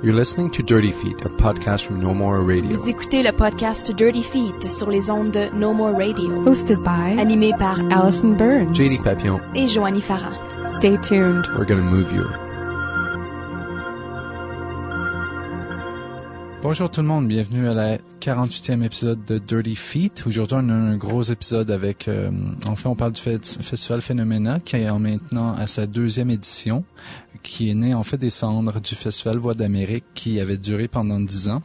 You're listening to Dirty Feet, a podcast from No More Radio. Vous écoutez le podcast Dirty Feet sur les ondes de No More Radio. Hosted by Animé par Allison Burns JD Papillon. et Joanie Farah. Stay tuned. We're going to move you. Bonjour tout le monde, bienvenue à la 48e épisode de Dirty Feet. Aujourd'hui, on a un gros épisode avec, on parle du Festival Phénoména qui est maintenant à sa 2e édition, qui est né en fait des cendres du Festival Voix d'Amérique qui avait duré pendant 10 ans.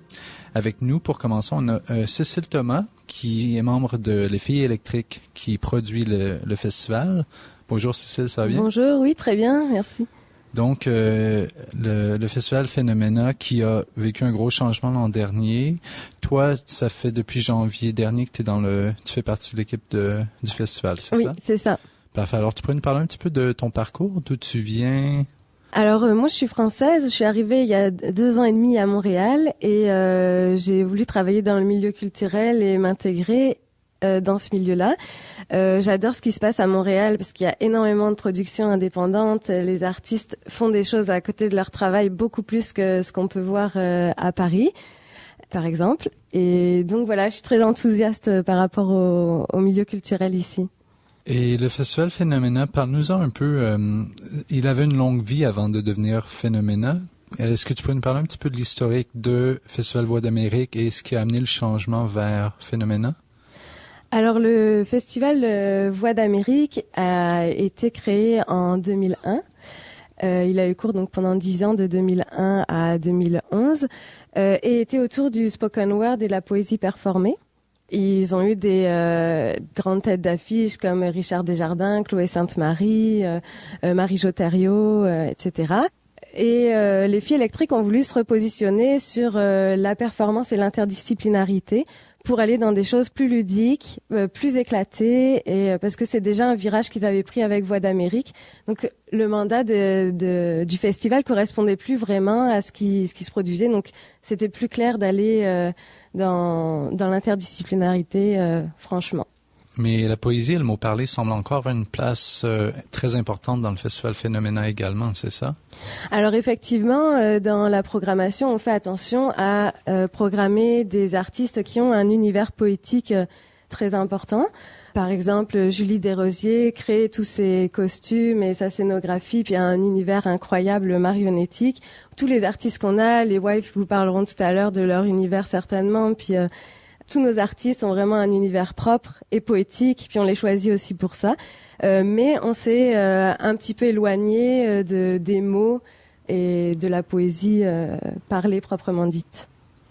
Avec nous, pour commencer, on a Cécile Thomas, qui est membre de Les Filles électriques, qui produit le festival. Bonjour Cécile, ça va bien? Bonjour, oui, très bien, merci. Donc, le Festival Phénoména qui a vécu un gros changement l'an dernier. Toi, ça fait depuis janvier dernier que tu fais partie de l'équipe du festival, c'est ça? Oui, c'est ça. Parfait. Alors, tu pourrais nous parler un petit peu de ton parcours, d'où tu viens? Alors, moi, je suis française. Je suis arrivée il y a 2 ans et demi à Montréal et j'ai voulu travailler dans le milieu culturel et m'intégrer dans ce milieu-là. J'adore ce qui se passe à Montréal parce qu'il y a énormément de productions indépendantes. Les artistes font des choses à côté de leur travail beaucoup plus que ce qu'on peut voir à Paris, par exemple. Et donc voilà, je suis très enthousiaste par rapport au milieu culturel ici. Et le Festival Phénoména, parle-nous-en un peu. Il avait une longue vie avant de devenir Phénoména. Est-ce que tu peux nous parler un petit peu de l'historique de Festival Voix d'Amérique et ce qui a amené le changement vers Phénoména? Alors, le Festival Voix d'Amérique a été créé en 2001. Il a eu cours donc pendant 10 ans, de 2001 à 2011, et était autour du spoken word et de la poésie performée. Ils ont eu des grandes têtes d'affiche comme Richard Desjardins, Chloé Sainte-Marie, Marie-Jo Thériault, etc. Et les Filles électriques ont voulu se repositionner sur la performance et l'interdisciplinarité pour aller dans des choses plus ludiques, plus éclatées, et parce que c'est déjà un virage qu'ils avaient pris avec Voix d'Amérique. Donc le mandat du festival correspondait plus vraiment à ce qui se produisait. Donc c'était plus clair d'aller dans l'interdisciplinarité, franchement. Mais la poésie et le mot parler semblent encore avoir une place très importante dans le Festival Phénoména également, c'est ça? Alors effectivement, dans la programmation, on fait attention à programmer des artistes qui ont un univers poétique très important. Par exemple, Julie Desrosiers crée tous ses costumes et sa scénographie, puis un univers incroyable marionnettique. Tous les artistes qu'on a, les Wives vous parleront tout à l'heure de leur univers certainement, puis tous nos artistes ont vraiment un univers propre et poétique, puis on les choisit aussi pour ça. Mais on s'est un petit peu éloigné des mots et de la poésie parlée proprement dite.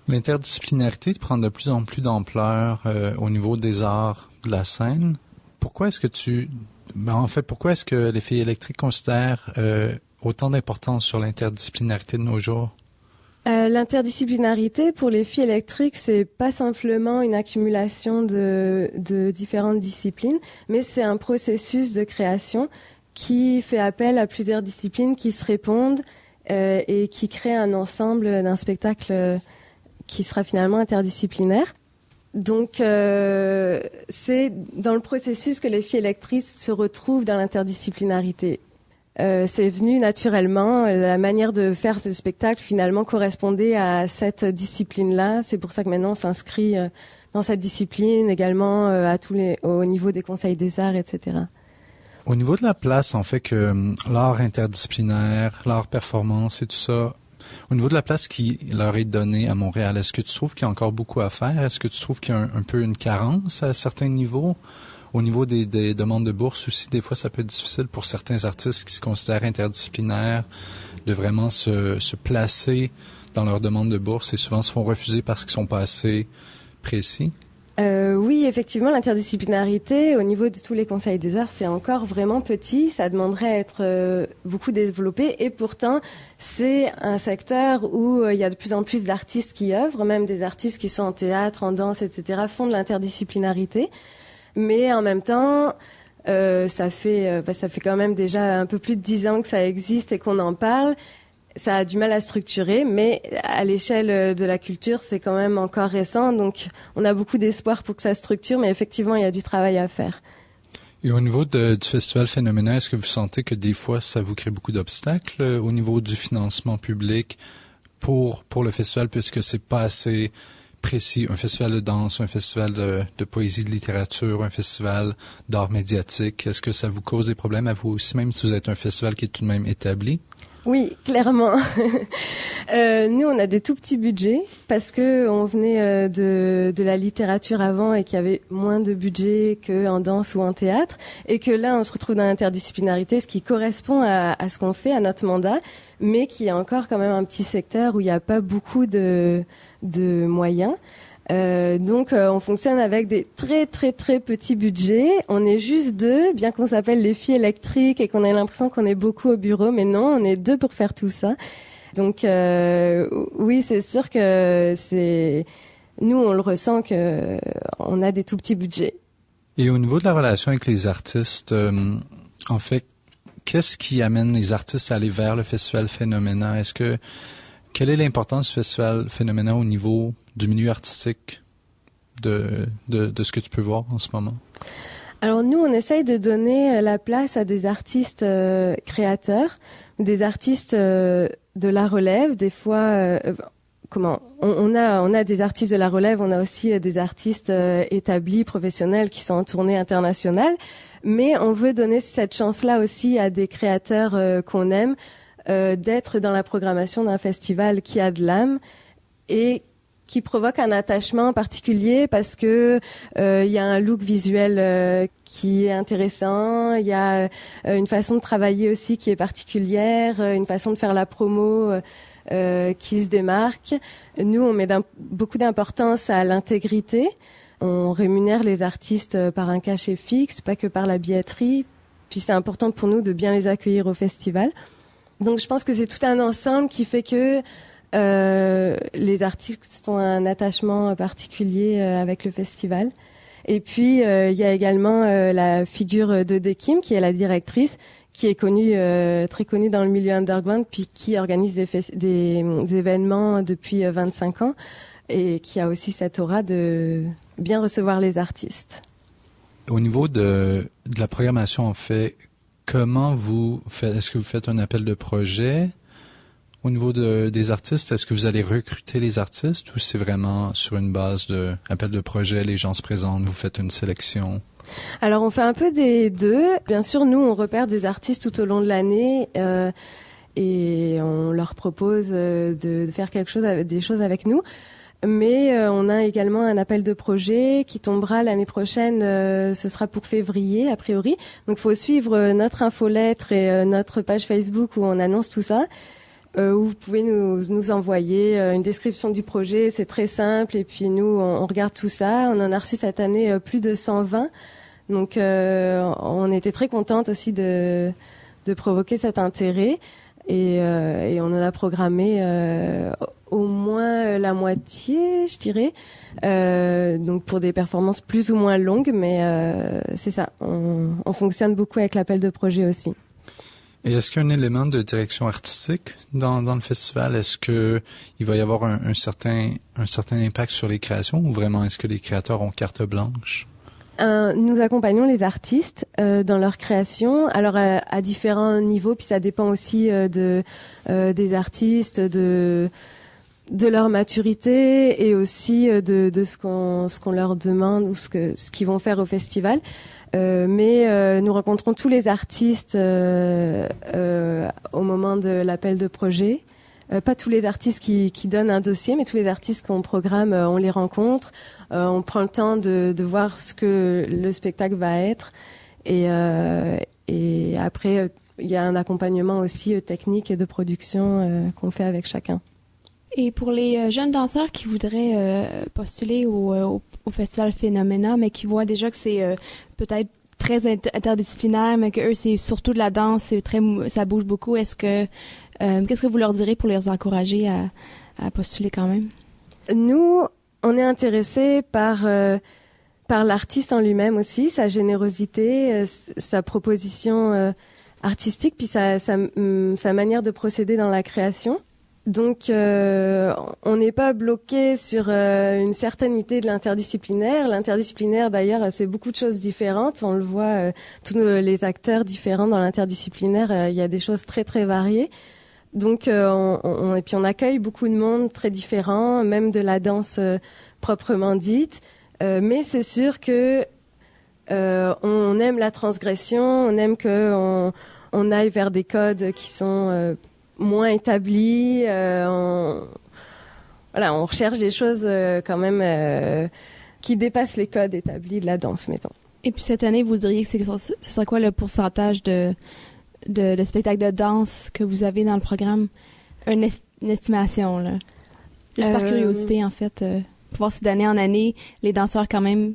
L'interdisciplinarité prend de plus en plus d'ampleur au niveau des arts de la scène. Pourquoi est-ce que les Filles électriques considèrent autant d'importance sur l'interdisciplinarité de nos jours? L'interdisciplinarité pour les Filles électriques, c'est pas simplement une accumulation de différentes disciplines, mais c'est un processus de création qui fait appel à plusieurs disciplines qui se répondent et qui crée un ensemble d'un spectacle qui sera finalement interdisciplinaire. Donc, c'est dans le processus que les Filles électriques se retrouvent dans l'interdisciplinarité. C'est venu naturellement. La manière de faire ce spectacle finalement correspondait à cette discipline-là. C'est pour ça que maintenant on s'inscrit dans cette discipline, également au niveau des conseils des arts, etc. Au niveau de la place, en fait, que l'art interdisciplinaire, l'art performance et tout ça, au niveau de la place qui leur est donnée à Montréal, est-ce que tu trouves qu'il y a encore beaucoup à faire? Est-ce que tu trouves qu'il y a un peu une carence à certains niveaux? Au niveau des demandes de bourse aussi, des fois, ça peut être difficile pour certains artistes qui se considèrent interdisciplinaires de vraiment se placer dans leur demande de bourse et souvent se font refuser parce qu'ils sont pas assez précis. Oui, effectivement, l'interdisciplinarité, au niveau de tous les conseils des arts, c'est encore vraiment petit. Ça demanderait à être beaucoup développé. Et pourtant, c'est un secteur où il y a de plus en plus d'artistes qui œuvrent, même des artistes qui sont en théâtre, en danse, etc., font de l'interdisciplinarité. Mais en même temps, ça fait quand même déjà un peu plus de 10 ans que ça existe et qu'on en parle. Ça a du mal à structurer, mais à l'échelle de la culture, c'est quand même encore récent. Donc, on a beaucoup d'espoir pour que ça structure, mais effectivement, il y a du travail à faire. Et au niveau du Festival Phénoména, est-ce que vous sentez que des fois, ça vous crée beaucoup d'obstacles au niveau du financement public pour le festival, puisque c'est pas assez précis. Un festival de danse, un festival de poésie, de littérature, un festival d'art médiatique. Est-ce que ça vous cause des problèmes à vous aussi, même si vous êtes un festival qui est tout de même établi? Oui, clairement. Nous, on a des tout petits budgets parce que on venait de la littérature avant et qu'il y avait moins de budget qu'en danse ou en théâtre, et que là, on se retrouve dans l'interdisciplinarité, ce qui correspond à ce qu'on fait, à notre mandat, mais qui est encore quand même un petit secteur où il n'y a pas beaucoup de moyens. Donc on fonctionne avec des très très très petits budgets. On est juste 2, bien qu'on s'appelle les filles électriques et qu'on ait l'impression qu'on est beaucoup au bureau, mais non, on est 2 pour faire tout ça. Donc oui, c'est sûr que nous on le ressent que on a des tout petits budgets. Et au niveau de la relation avec les artistes, en fait, qu'est-ce qui amène les artistes à aller vers le Festival Phénoména? Quelle est l'importance du Festival Phénoména au niveau du milieu artistique de ce que tu peux voir en ce moment? Alors nous, on essaye de donner la place à des artistes créateurs, des artistes de la relève. Des fois, on a des artistes de la relève, on a aussi des artistes établis, professionnels, qui sont en tournée internationale. Mais on veut donner cette chance-là aussi à des créateurs qu'on aime, d'être dans la programmation d'un festival qui a de l'âme et qui provoque un attachement particulier parce que il y a un look visuel qui est intéressant, il y a une façon de travailler aussi qui est particulière, une façon de faire la promo qui se démarque. Nous, on met beaucoup d'importance à l'intégrité. On rémunère les artistes par un cachet fixe, pas que par la billetterie. Puis c'est important pour nous de bien les accueillir au festival. Donc je pense que c'est tout un ensemble qui fait que les artistes ont un attachement particulier avec le festival. Et puis il y a également la figure de Dekim, qui est la directrice, qui est connue, très connue dans le milieu underground, puis qui organise des événements depuis 25 ans et qui a aussi cette aura de bien recevoir les artistes. Au niveau de la programmation, en fait, comment est-ce que vous faites un appel de projet? Au niveau des artistes, est-ce que vous allez recruter les artistes ou c'est vraiment sur une base d'appel de projet, les gens se présentent, vous faites une sélection? Alors on fait un peu des deux. Bien sûr, nous on repère des artistes tout au long de l'année et on leur propose de faire des choses avec nous. Mais on a également un appel de projet qui tombera l'année prochaine, ce sera pour février a priori. Donc il faut suivre notre infolettre et notre page Facebook où on annonce tout ça. Où vous pouvez nous envoyer une description du projet, c'est très simple, et puis nous on regarde tout ça. On en a reçu cette année plus de 120, donc on était très contente aussi de provoquer cet intérêt, et on en a programmé au moins la moitié, je dirais, donc pour des performances plus ou moins longues, mais c'est ça, on fonctionne beaucoup avec l'appel de projet aussi. Et est-ce qu'il y a un élément de direction artistique dans le festival? Est-ce que il va y avoir un certain impact sur les créations ou vraiment est-ce que les créateurs ont carte blanche? Nous accompagnons les artistes dans leur création, alors à différents niveaux, puis ça dépend aussi des artistes, de leur maturité et aussi de ce qu'on leur demande ou ce qu'ils vont faire au festival. Mais nous rencontrons tous les artistes au moment de l'appel de projet. Pas tous les artistes qui donnent un dossier, mais tous les artistes qu'on programme, on les rencontre. On prend le temps de voir ce que le spectacle va être. Et après, il y a un accompagnement aussi technique et de production qu'on fait avec chacun. Et pour les jeunes danseurs qui voudraient postuler au Festival Phénoména, mais qui voient déjà que c'est peut-être très interdisciplinaire, mais que eux c'est surtout de la danse, ça bouge beaucoup. Qu'est-ce que vous leur direz pour les encourager à postuler quand même? Nous, on est intéressés par l'artiste en lui-même aussi, sa générosité, sa proposition artistique, puis sa manière de procéder dans la création. Donc, on n'est pas bloqué sur une certaine idée de l'interdisciplinaire. L'interdisciplinaire, d'ailleurs, c'est beaucoup de choses différentes. On le voit, tous les acteurs différents dans l'interdisciplinaire, il y a des choses très, très variées. Donc, et puis on accueille beaucoup de monde très différent, même de la danse proprement dite. Mais c'est sûr que on aime la transgression, on aime que on aille vers des codes qui sont moins établis. On recherche des choses quand même qui dépassent les codes établis de la danse, mettons. Et puis cette année, vous diriez que ce serait quoi le pourcentage de spectacles de danse que vous avez dans le programme? Une estimation, là. Juste par curiosité, en fait. Pour voir si d'année en année, les danseurs quand même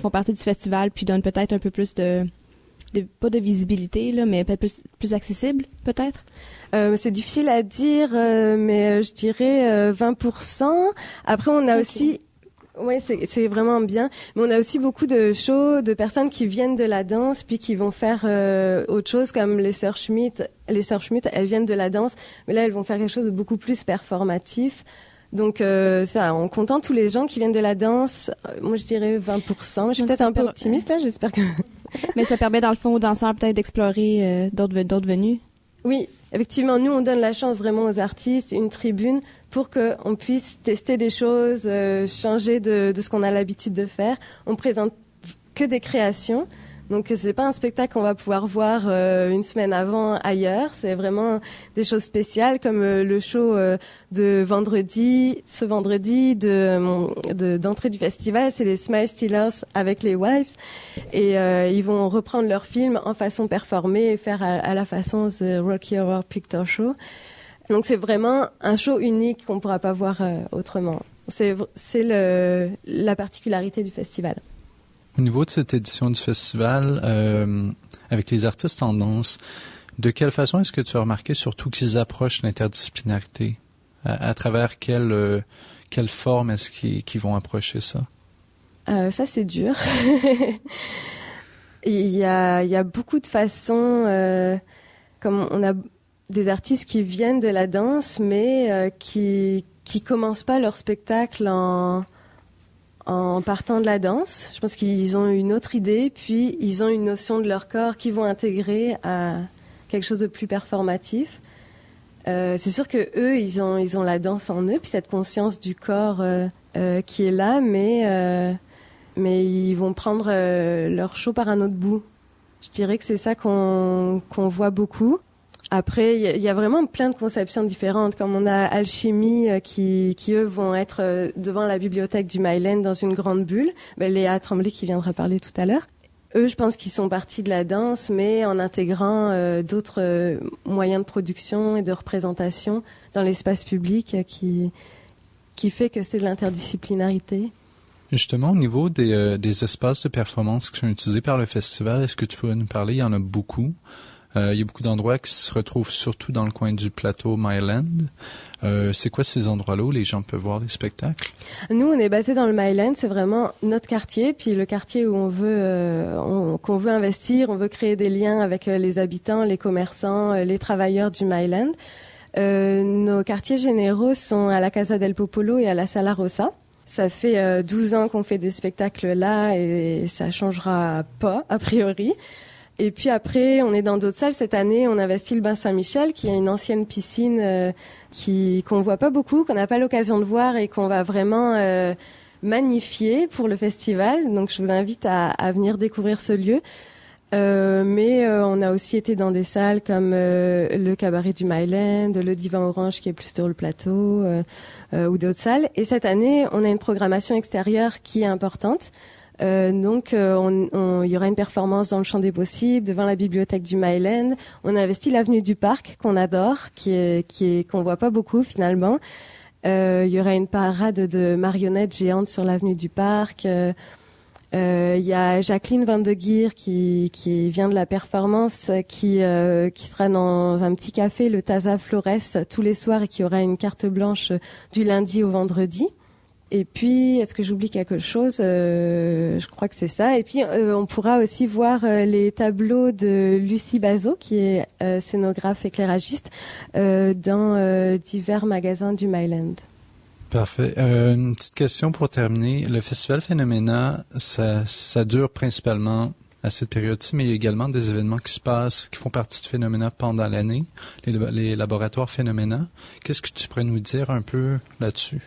font partie du festival puis donnent peut-être un peu plus pas de visibilité, là, mais peut-être plus accessible, peut-être? C'est difficile à dire, mais je dirais 20%. Après, on a aussi... Oui, c'est vraiment bien. Mais on a aussi beaucoup de shows, de personnes qui viennent de la danse, puis qui vont faire autre chose, comme les Sœurs Schmitt. Les Sœurs Schmitt, elles viennent de la danse, mais là, elles vont faire quelque chose de beaucoup plus performatif. Donc, en comptant tous les gens qui viennent de la danse, moi, je dirais 20%. Je suis peut-être un peu optimiste, là, j'espère que... Mais ça permet, dans le fond, aux danseurs peut-être d'explorer d'autres venues. Oui, effectivement, nous, on donne la chance vraiment aux artistes, une tribune, pour qu'on puisse tester des choses, changer de ce qu'on a l'habitude de faire. On présente que des créations. Donc, c'est pas un spectacle qu'on va pouvoir voir une semaine avant ailleurs. C'est vraiment des choses spéciales, comme le show ce vendredi d'entrée du festival. C'est les Smile Stealers avec les Wives. Et ils vont reprendre leur film en façon performée et faire à la façon The Rocky Horror Picture Show. Donc, c'est vraiment un show unique qu'on pourra pas voir autrement. C'est la particularité du festival. Au niveau de cette édition du festival, avec les artistes en danse, de quelle façon est-ce que tu as remarqué surtout qu'ils approchent l'interdisciplinarité? À travers quelle forme est-ce qu'ils vont approcher ça? Ça, c'est dur. Il y a beaucoup de façons, comme on a des artistes qui viennent de la danse, mais qui commencent pas leur spectacle en partant de la danse. Je pense qu'ils ont une autre idée, puis ils ont une notion de leur corps qu'ils vont intégrer à quelque chose de plus performatif. C'est sûr que eux, ils ont la danse en eux, puis cette conscience du corps qui est là, mais ils vont prendre leur show par un autre bout. Je dirais que c'est ça qu'on voit beaucoup. Après, il y a vraiment plein de conceptions différentes, comme on a Alchimie qui eux vont être devant la bibliothèque du Myland dans une grande bulle. Léa Tremblay qui viendra parler tout à l'heure. Eux, je pense qu'ils sont partis de la danse, mais en intégrant d'autres moyens de production et de représentation dans l'espace public qui fait que c'est de l'interdisciplinarité. Justement, au niveau des espaces de performance qui sont utilisés par le festival, est-ce que tu pourrais nous parler? Il y en a beaucoup. Il y a beaucoup d'endroits qui se retrouvent surtout dans le coin du plateau Myland. C'est quoi ces endroits-là où les gens peuvent voir les spectacles? Nous, on est basé dans le Myland. C'est vraiment notre quartier, puis le quartier où qu'on veut investir. On veut créer des liens avec les habitants, les commerçants, les travailleurs du Myland. Nos quartiers généraux sont à la Casa del Popolo et à la Sala Rosa. Ça fait 12 ans qu'on fait des spectacles là et ça changera pas, a priori. Et puis après, on est dans d'autres salles. Cette année, on investit le Bain Saint-Michel, qui est une ancienne piscine qu'on voit pas beaucoup, qu'on n'a pas l'occasion de voir et qu'on va vraiment magnifier pour le festival. Donc, je vous invite à venir découvrir ce lieu. Mais on a aussi été dans des salles comme le Cabaret du Myland, le Divan Orange qui est plus sur le plateau, ou d'autres salles. Et cette année, on a une programmation extérieure qui est importante. Donc, il y aura une performance dans le Champ des Possibles, devant la bibliothèque du Myland. On a investi l'avenue du Parc, qu'on adore, qu'on voit pas beaucoup finalement. Il y aura une parade de marionnettes géantes sur l'avenue du Parc. Il y a Jacqueline Van de Geer qui vient de la performance, qui sera dans un petit café, le Taza Flores, tous les soirs et qui aura une carte blanche du lundi au vendredi. Et puis, est-ce que j'oublie quelque chose? Je crois que c'est ça. Et puis, on pourra aussi voir les tableaux de Lucie Bazot, qui est scénographe éclairagiste, dans divers magasins du Myland. Parfait. Une petite question pour terminer. Le Festival Phénoména, ça dure principalement à cette période-ci, mais il y a également des événements qui se passent, qui font partie de Phénoména pendant l'année, les laboratoires Phénoména. Qu'est-ce que tu pourrais nous dire un peu là-dessus?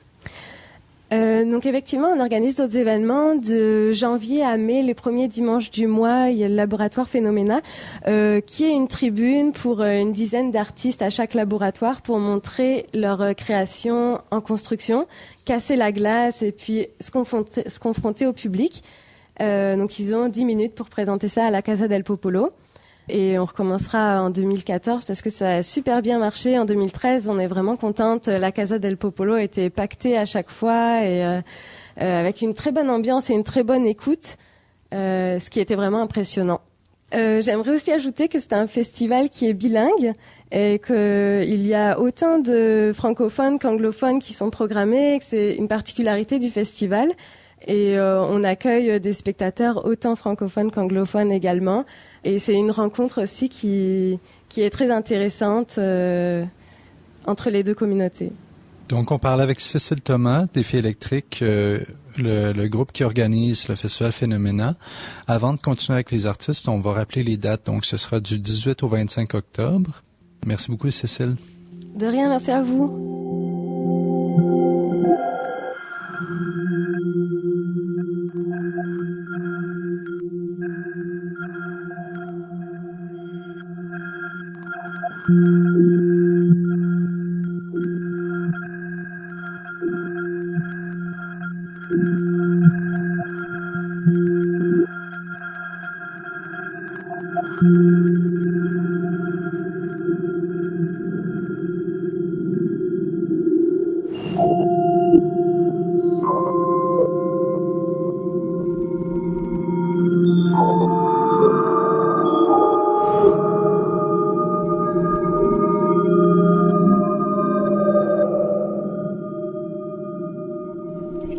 Donc effectivement, on organise d'autres événements de janvier à mai, les premiers dimanches du mois. Il y a le laboratoire Phénoména, qui est une tribune pour une dizaine d'artistes à chaque laboratoire pour montrer leur création en construction, casser la glace et puis se confronter au public. Donc ils ont 10 minutes pour présenter ça à la Casa del Popolo. Et on recommencera en 2014 parce que ça a super bien marché. En 2013, on est vraiment contente. La Casa del Popolo était pactée à chaque fois et avec une très bonne ambiance et une très bonne écoute, ce qui était vraiment impressionnant. J'aimerais aussi ajouter que c'est un festival qui est bilingue et qu'il y a autant de francophones qu'anglophones qui sont programmés et que c'est une particularité du festival. Et on accueille des spectateurs autant francophones qu'anglophones également. Et c'est une rencontre aussi qui est très intéressante entre les deux communautés. Donc, on parle avec Cécile Thomas, Défi électrique, le groupe qui organise le festival Phénoména. Avant de continuer avec les artistes, on va rappeler les dates. Donc, ce sera du 18 au 25 octobre. Merci beaucoup, Cécile. De rien, merci à vous.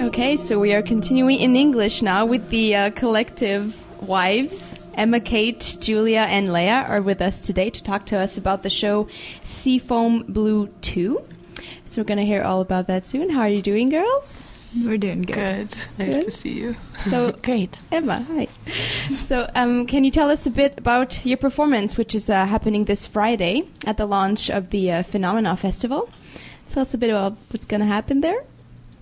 Okay, so we are continuing in English now with the collective wives. Emma, Kate, Julia, and Leah are with us today to talk to us about the show Seafoam Blue 2. So we're going to hear all about that soon. How are you doing, girls? We're doing good. Good. Nice to see you. So Great. Emma, hi. So can you tell us a bit about your performance, which is happening this Friday at the launch of the Phenomena Festival? Tell us a bit about what's going to happen there.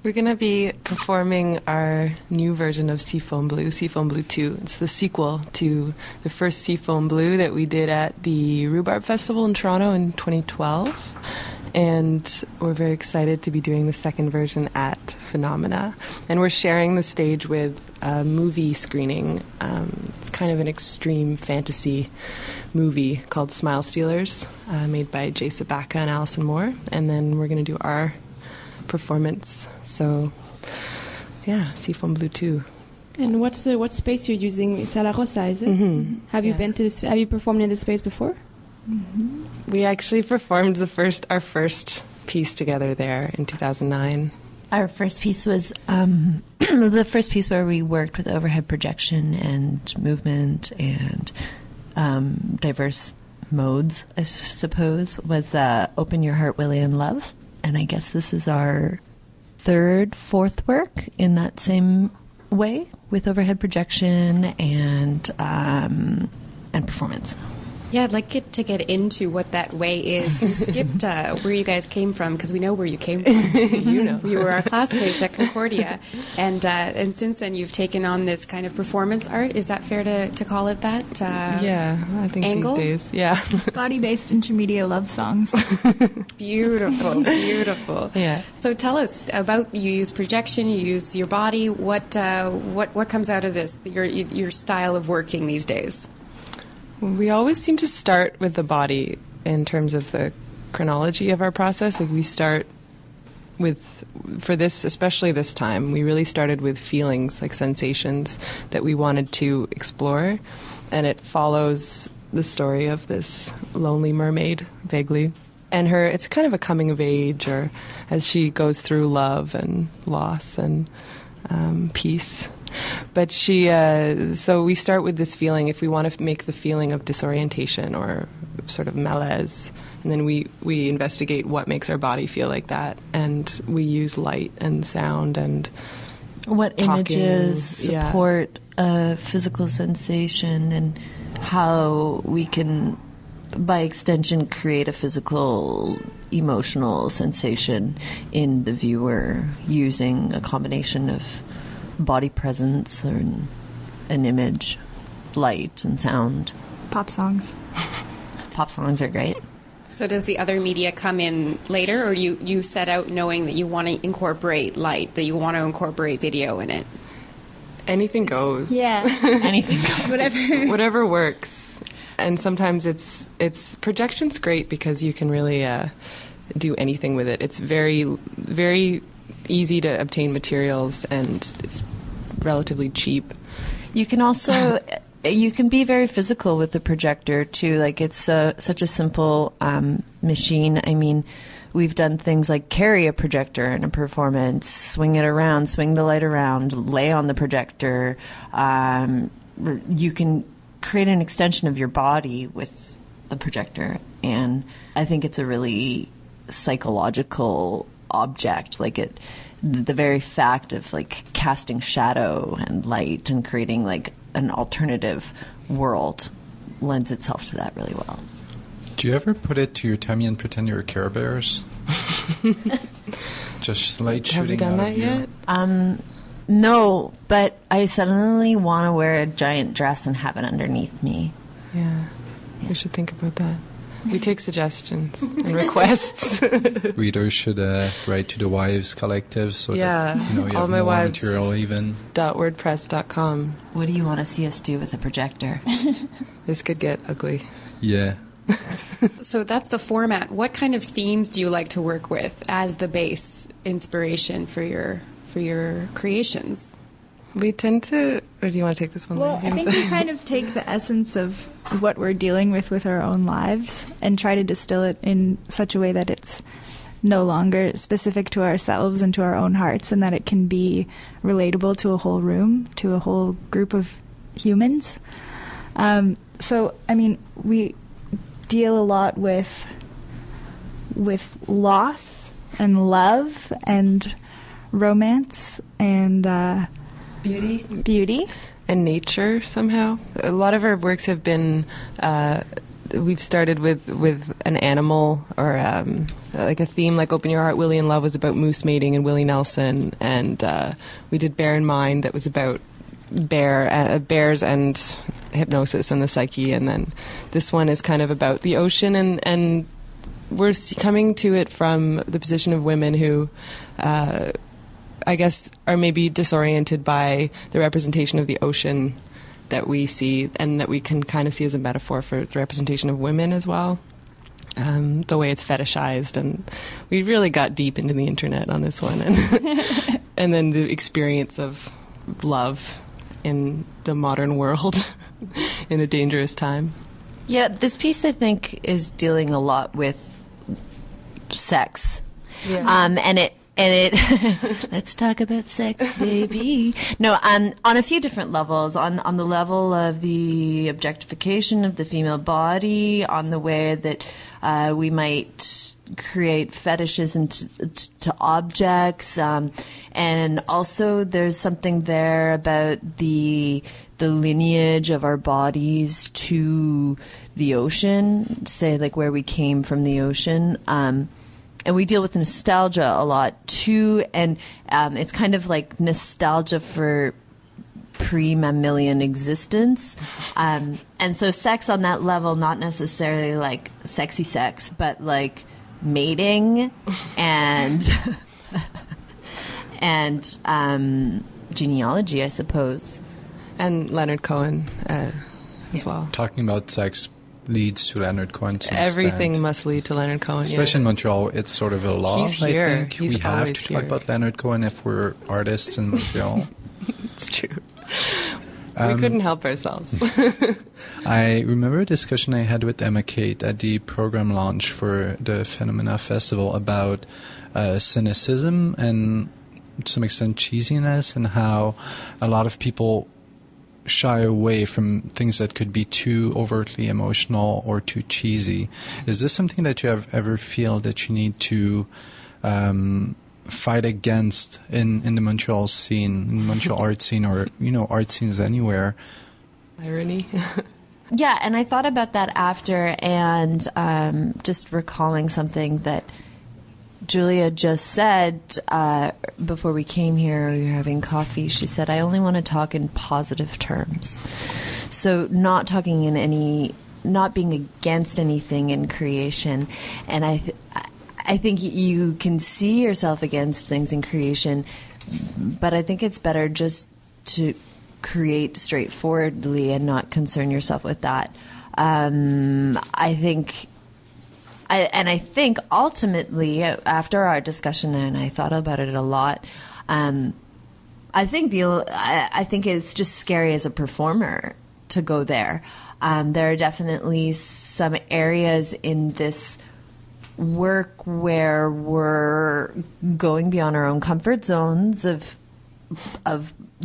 We're going to be performing our new version of Seafoam Blue 2. It's the sequel to the first Seafoam Blue that we did at the Rhubarb Festival in Toronto in 2012. And we're very excited to be doing the second version at Phenomena. And we're sharing the stage with a movie screening. It's kind of an extreme fantasy movie called Smile Stealers, made by Jay Sabaka and Alison Moore. And then we're going to do our performance. So, yeah, Seafoam Blue 2. And what space you're using? Sala Rosa, is it? Mm-hmm. Have you been to this? Have you performed in this space before? Mm-hmm. We actually performed our first piece together there in 2009. Our first piece was the first piece where we worked with overhead projection and movement and diverse modes, I suppose, was Open Your Heart, Willie, and Love. And I guess this is our fourth work in that same way with overhead projection and performance. Yeah, I'd like to get into what that way is. We skipped where you guys came from because we know where you came from. You know. You were our classmates at Concordia. And since then you've taken on this kind of performance art. Is that fair to call it that? Yeah, I think angle? These days, yeah. Body-based intermediate love songs. Beautiful, beautiful. Yeah. So tell us about, you use projection, you use your body. What comes out of this, your style of working these days? We always seem to start with the body in terms of the chronology of our process. Like we start with, for this, especially this time, we really started with feelings, like sensations that we wanted to explore. And it follows the story of this lonely mermaid, vaguely. And it's kind of a coming of age, or as she goes through love and loss and peace. But so we start with this feeling, if we want to make the feeling of disorientation or sort of malaise, and then we investigate what makes our body feel like that, and we use light and sound and what talking, images support a physical sensation, and how we can, by extension, create a physical emotional sensation in the viewer using a combination of body presence or an image, light and sound. Pop songs. Pop songs are great. So does the other media come in later, or you set out knowing that you want to incorporate light, that you want to incorporate video in it? Anything goes. Yeah. Anything goes. Whatever works. And sometimes it's projection's great because you can really do anything with it. It's very, very easy to obtain materials, and it's relatively cheap. You can also you can be very physical with the projector too. Like it's such a simple machine. I mean, we've done things like carry a projector in a performance, swing it around, swing the light around, lay on the projector. You can create an extension of your body with the projector, and I think it's a really psychological object. Like the very fact of like casting shadow and light and creating like an alternative world lends itself to that really well. Do you ever put it to your tummy and pretend you're Care Bears? Just light shooting Have we done out that of you? yet? No, but I suddenly want to wear a giant dress and have it underneath me. Yeah. We should think about that. We take suggestions and requests. Readers should write to the Wives Collective so that you all have my more wives. material even. .wordpress.com. What do you want to see us do with a projector? This could get ugly. Yeah. So that's the format. What kind of themes do you like to work with as the base inspiration for your creations? We tend to... Or do you want to take this one? Well, I think we kind of take the essence of what we're dealing with our own lives and try to distill it in such a way that it's no longer specific to ourselves and to our own hearts, and that it can be relatable to a whole room, to a whole group of humans. So, I mean, we deal a lot with loss and love and romance and beauty. And nature, somehow. A lot of our works have been... we've started with an animal or like a theme, like Open Your Heart, Willie in Love was about moose mating and Willie Nelson. And we did Bear in Mind that was about bears and hypnosis and the psyche. And then this one is kind of about the ocean, and we're coming to it from the position of women who... I guess, are maybe disoriented by the representation of the ocean that we see, and that we can kind of see as a metaphor for the representation of women as well. The way it's fetishized, and we really got deep into the internet on this one, and and then the experience of love in the modern world in a dangerous time. Yeah, this piece I think is dealing a lot with sex, and it let's talk about sex, baby. No, on a few different levels. On the level of the objectification of the female body, on the way that we might create fetishes into objects, and also there's something there about the lineage of our bodies to the ocean, say like where we came from the ocean. And we deal with nostalgia a lot, too, and it's kind of like nostalgia for pre-mammalian existence. And so sex on that level, not necessarily like sexy sex, but like mating and and genealogy, I suppose. And Leonard Cohen as well. Talking about sex leads to Leonard Cohen. Everything must lead to Leonard Cohen. Especially in Montreal, it's sort of a law. He's here. I think He's we have always to here. talk about Leonard Cohen if we're artists in Montreal. It's true. We couldn't help ourselves. I remember a discussion I had with Emma Kate at the program launch for the Phenomena Festival about cynicism and, to some extent, cheesiness, and how a lot of people shy away from things that could be too overtly emotional or too cheesy. Is this something that you have ever feel that you need to fight against in the Montreal scene, in Montreal art scene, or art scenes anywhere. Irony. Yeah, and I thought about that after, and just recalling something that Julia just said before we came here. We were having coffee. She said, "I only want to talk in positive terms." So not talking in not being against anything in creation, and I think you can see yourself against things in creation, but I think it's better just to create straightforwardly and not concern yourself with that. I think ultimately, after our discussion, and I thought about it a lot, I think it's just scary as a performer to go there. There are definitely some areas in this work where we're going beyond our own comfort zones of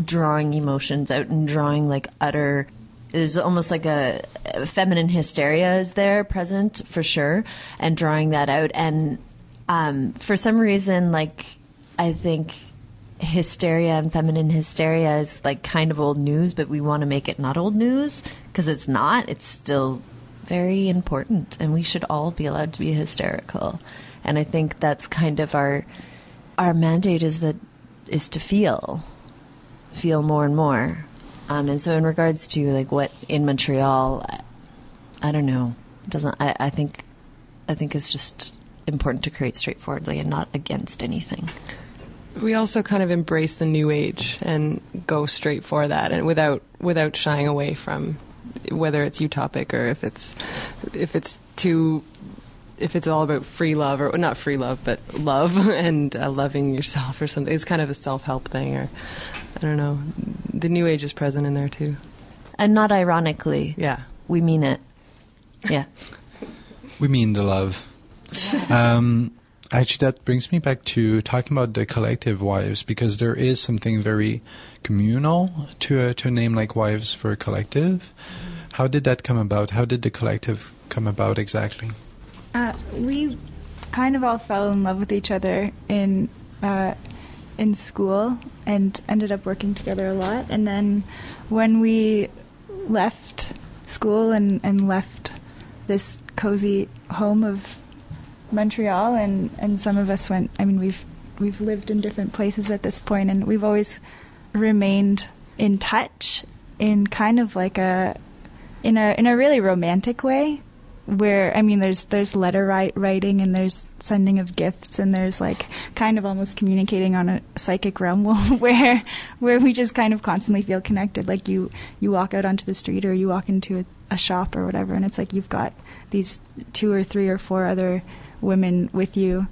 drawing emotions out and drawing like utter. There's almost like a feminine hysteria is there present for sure, and drawing that out. And for some reason, like I think hysteria and feminine hysteria is like kind of old news, but we want to make it not old news because it's not. It's still very important, and we should all be allowed to be hysterical. And I think that's kind of our mandate is to feel more and more. And so in regards to like what in Montreal, I don't know. I think it's just important to create straightforwardly and not against anything. We also kind of embrace the new age and go straight for that, and without shying away from whether it's utopic or if it's all about free love, or not free love, but love and loving yourself or something. It's kind of a self-help thing, or I don't know. The new age is present in there too. And not ironically. Yeah. We mean it. Yeah. We mean the love. Actually, that brings me back to talking about the collective Wives, because there is something very communal to a name like Wives for a collective. How did that come about? How did the collective come about exactly? We kind of all fell in love with each other in school and ended up working together a lot. And then when we left school and left this cozy home of Montreal, and some of us went. I mean, we've lived in different places at this point, and we've always remained in touch in kind of like in a really romantic way. Where I mean, there's letter writing, and there's sending of gifts, and there's like kind of almost communicating on a psychic realm where we just kind of constantly feel connected. Like you walk out onto the street, or you walk into a shop or whatever, and it's like you've got these 2 or 3 or 4 other women with you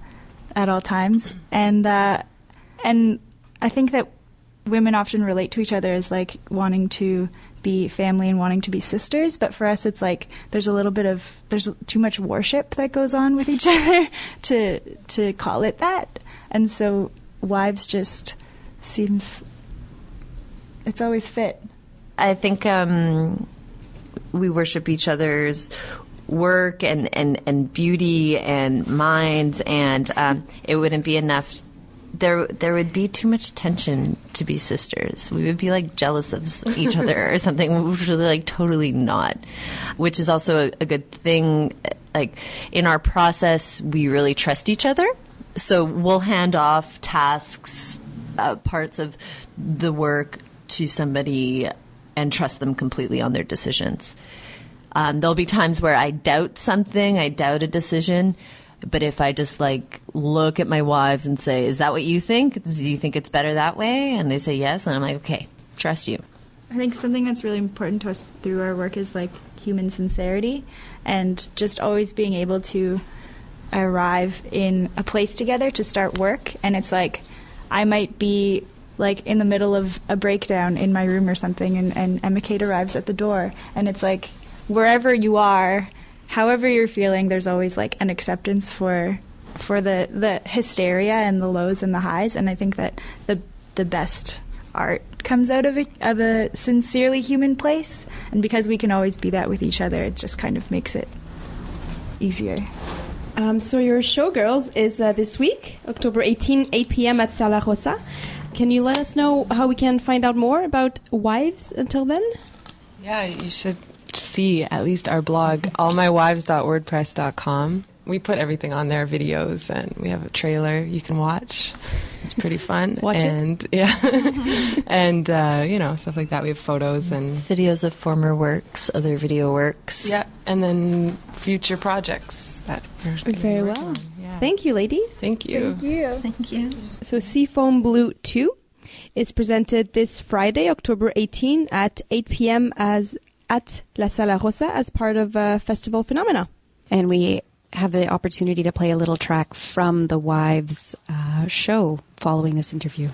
at all times, and I think that women often relate to each other as like wanting to be family and wanting to be sisters, but for us it's like there's too much worship that goes on with each other to call it that, and so Wives just seems it's always fit. I think we worship each other's work and beauty and minds, and it wouldn't be enough. There would be too much tension to be sisters. We would be like jealous of each other or something, which is like totally not. Which is also a good thing. Like in our process, we really trust each other, so we'll hand off tasks, parts of the work to somebody and trust them completely on their decisions. There'll be times where I doubt something, I doubt a decision, but if I just like look at my wives and say, is that what you think? Do you think it's better that way? And they say yes, and I'm like, okay, trust you. I think something that's really important to us through our work is like human sincerity, and just always being able to arrive in a place together to start work. And it's like I might be like in the middle of a breakdown in my room or something, and Emma Kate arrives at the door, and it's like wherever you are, however you're feeling, there's always like an acceptance for the hysteria and the lows and the highs. And I think that the best art comes out of a sincerely human place, and because we can always be that with each other, it just kind of makes it easier. So your Showgirls is this week, October 18, 8 p.m. at Sala Rosa. Can you let us know how we can find out more about Wives until then? Yeah, you should see at least our blog, allmywives.wordpress.com. We put everything on there, videos, and we have a trailer you can watch. It's pretty fun. Watch and it. Yeah, and stuff like that. We have photos and videos of former works, other video works. Yeah, and then future projects that we're very well. On. Yeah. Thank you, ladies. Thank you. Thank you. Thank you. So Seafoam Blue 2 is presented this Friday, October 18 at 8 p.m. at La Sala Rosa as part of Festival Phenomena. And we have the opportunity to play a little track from the Wives show following this interview.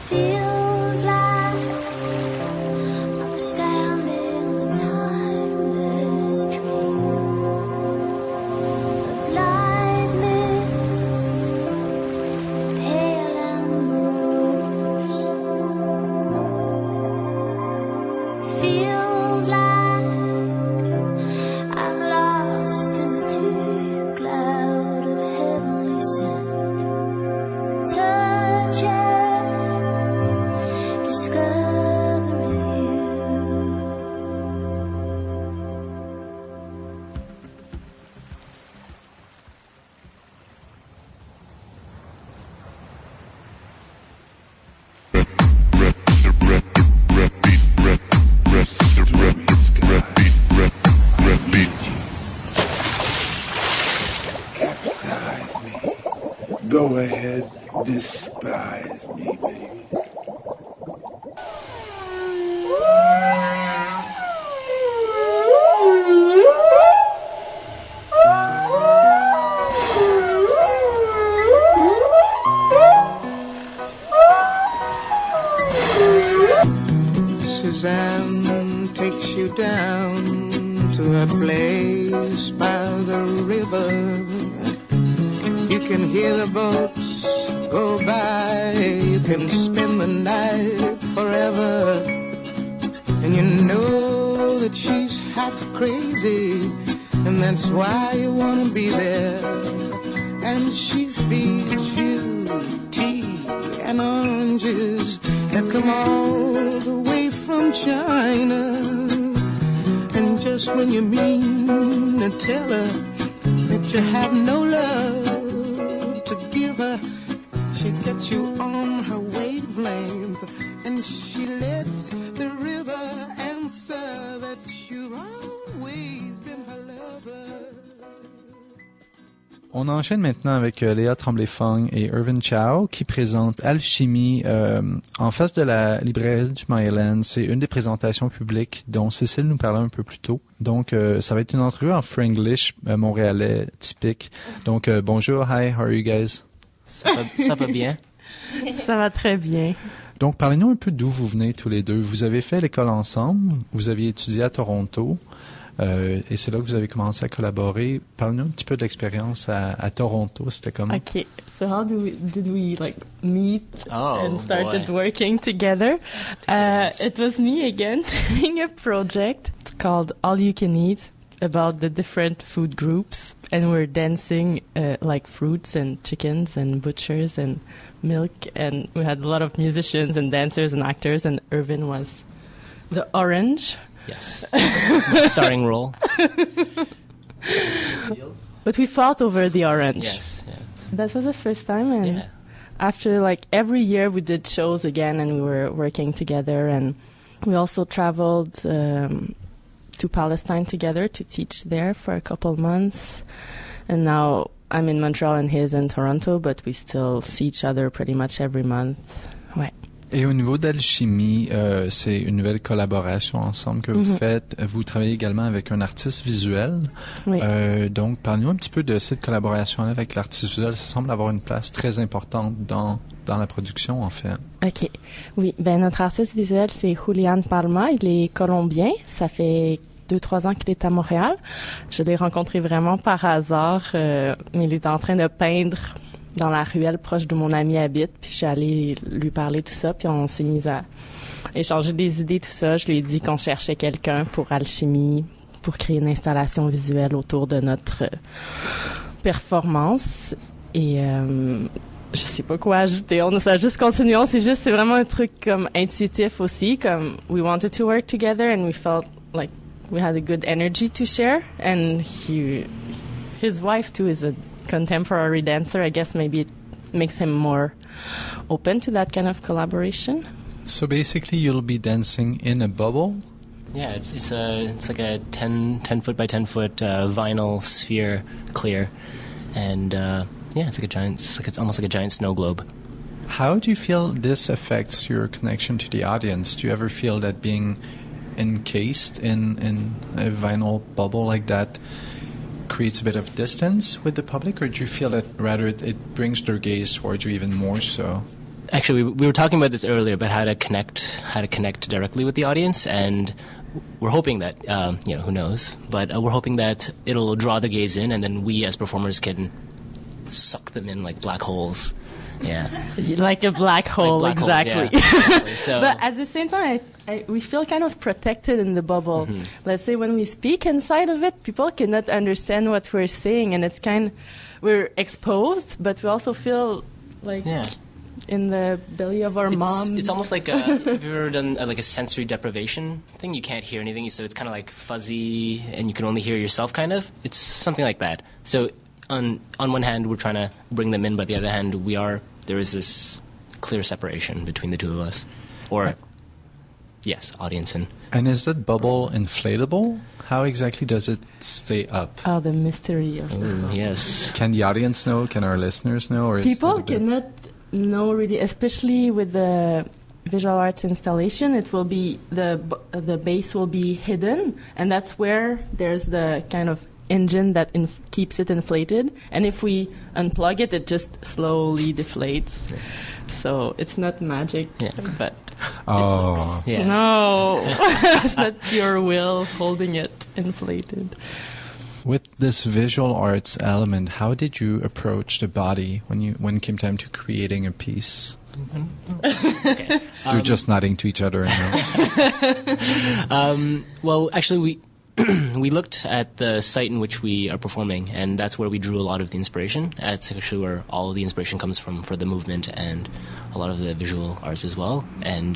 Feels like I'm standing in a timeless dream of light mists, pale and rose. Feels like I'm lost in a deep cloud of heavenly scent. Touching, discovering you. Capsize me. Go ahead, despise me, baby. Suzanne takes you down to a place by the river. You can hear the boats go by. You can spend the night forever. And you know that she's half crazy, and that's why you want to be there. And she feeds you tea and oranges that come all the way from China. And just when you mean to tell her that you have no love to give her, she gets you on her wavelength, and she lets the river answer that you've always been her lover. On enchaîne maintenant avec Léa Tremblay-Fong et Irvin Chow qui présentent Alchimie en face de la librairie du Maryland. C'est une des présentations publiques dont Cécile nous parlait un peu plus tôt. Donc, ça va être une entrevue en franglish montréalais typique. Donc, bonjour, hi, how are you guys? Ça va bien. Ça va très bien. Donc, parlez-nous un peu d'où vous venez tous les deux. Vous avez fait l'école ensemble, vous aviez étudié à Toronto. Et c'est là que vous avez commencé à collaborer. Parlez-nous un petit peu de l'expérience à Toronto. C'était comment? Okay, so how did we like meet and started working together? It was me again doing a project called All You Can Eat about the different food groups, and we're dancing like fruits and chickens and butchers and milk, and we had a lot of musicians and dancers and actors, and Irvin was the orange. Yes. My starring role. But we fought over the orange. Yes. Yeah. That was the first time, and after like every year we did shows again, and we were working together, and we also traveled to Palestine together to teach there for a couple months, and now I'm in Montreal and he's in Toronto, but we still see each other pretty much every month. Ouais. Et au niveau d'Alchimie, c'est une nouvelle collaboration ensemble que vous faites. Vous travaillez également avec un artiste visuel. Oui. Donc, parlez-nous un petit peu de cette collaboration-là avec l'artiste visuel. Ça semble avoir une place très importante dans la production, en fait. OK. Oui, ben notre artiste visuel, c'est Julian Palma. Il est colombien. Ça fait 2-3 ans qu'il est à Montréal. Je l'ai rencontré vraiment par hasard. Il était en train de peindre dans la ruelle proche d'où mon ami habite, puis je suis allée lui parler tout ça, puis on s'est mis à échanger des idées, tout ça. Je lui ai dit qu'on cherchait quelqu'un pour Alchimie, pour créer une installation visuelle autour de notre performance. Et je sais pas quoi ajouter. On a juste continué. C'est vraiment un truc comme intuitif aussi, comme we wanted to work together and we felt like we had a good energy to share. And his wife too is a contemporary dancer. I guess maybe it makes him more open to that kind of collaboration. So basically, you'll be dancing in a bubble? Yeah, it's like a 10 foot by 10 foot vinyl sphere, clear, and it's like almost like a giant snow globe. How do you feel this affects your connection to the audience? Do you ever feel that being encased in a vinyl bubble like that creates a bit of distance with the public, or do you feel that rather it brings their gaze towards you even more so? Actually, we were talking about this earlier about how to connect directly with the audience, and we're hoping that who knows, but we're hoping that it'll draw the gaze in, and then we as performers can suck them in like black holes. Yeah, like a black hole, like black exactly. Holes, yeah, exactly. So, but at the same time, we feel kind of protected in the bubble. Mm-hmm. Let's say when we speak inside of it, people cannot understand what we're saying, and it's we're exposed, but we also feel like in the belly of our mom. It's almost like have you ever done like a sensory deprivation thing? You can't hear anything, so it's kind of like fuzzy, and you can only hear yourself. Kind of, it's something like that. So. On one hand, we're trying to bring them in, but the other hand, there is this clear separation between the two of us. Or, yes, audience and... And is that bubble inflatable? How exactly does it stay up? Oh, the mystery of it. Yes. Can the audience know? Can our listeners know? Or People cannot know really, especially with the visual arts installation. It will be, the base will be hidden, and that's where there's the kind of engine that keeps it inflated, and if we unplug it, it just slowly deflates. So it's not magic, but no, it's not your will holding it inflated. With this visual arts element, how did you approach the body when it came time to creating a piece? Okay. You're just nodding to each other. Well, actually, we looked at the site in which we are performing, and that's where we drew a lot of the inspiration. That's actually where all of the inspiration comes from for the movement and a lot of the visual arts as well. And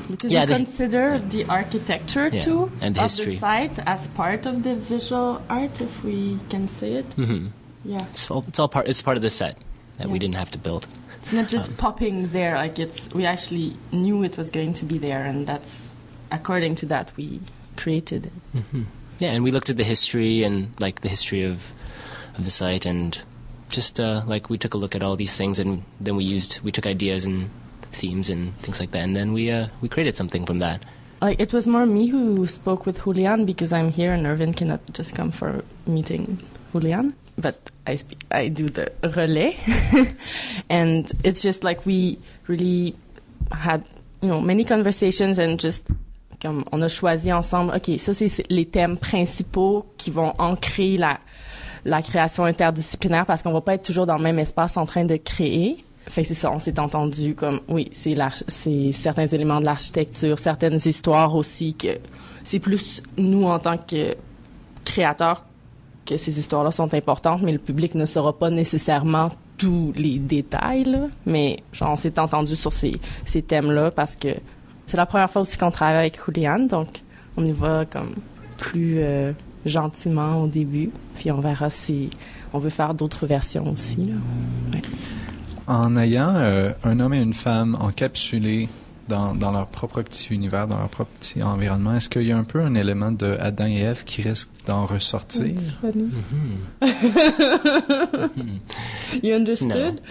because we consider the architecture too and the history of the site as part of the visual art, if we can say it. Mm-hmm. Yeah, it's all part. It's part of the set that we didn't have to build. It's not just popping there. Like we actually knew it was going to be there, and that's according to that we created it. Mm-hmm. Yeah, and we looked at the history and like the history of the site, and just like we took a look at all these things, and then we took ideas and themes and things like that, and then we created something from that. Like it was more me who spoke with Julian because I'm here and Irvin cannot just come for meeting Julian, but I do the relais, and it's just like we really had many conversations and just. Comme on a choisi ensemble, OK, ça c'est les thèmes principaux qui vont ancrer la création interdisciplinaire parce qu'on va pas être toujours dans le même espace en train de créer. Fait que c'est ça, on s'est entendu comme, oui, c'est certains éléments de l'architecture, certaines histoires aussi que c'est plus nous en tant que créateurs que ces histoires-là sont importantes, mais le public ne saura pas nécessairement tous les détails, là. Mais genre, on s'est entendu sur ces thèmes-là parce que c'est la première fois aussi qu'on travaille avec Julian, donc on y va comme plus gentiment au début, puis on verra si on veut faire d'autres versions aussi. Là. Ouais. En ayant un homme et une femme encapsulés dans leur propre petit univers, dans leur propre petit environnement, est-ce qu'il y a un peu un élément de Adam et Ève qui risque d'en ressortir? You understood?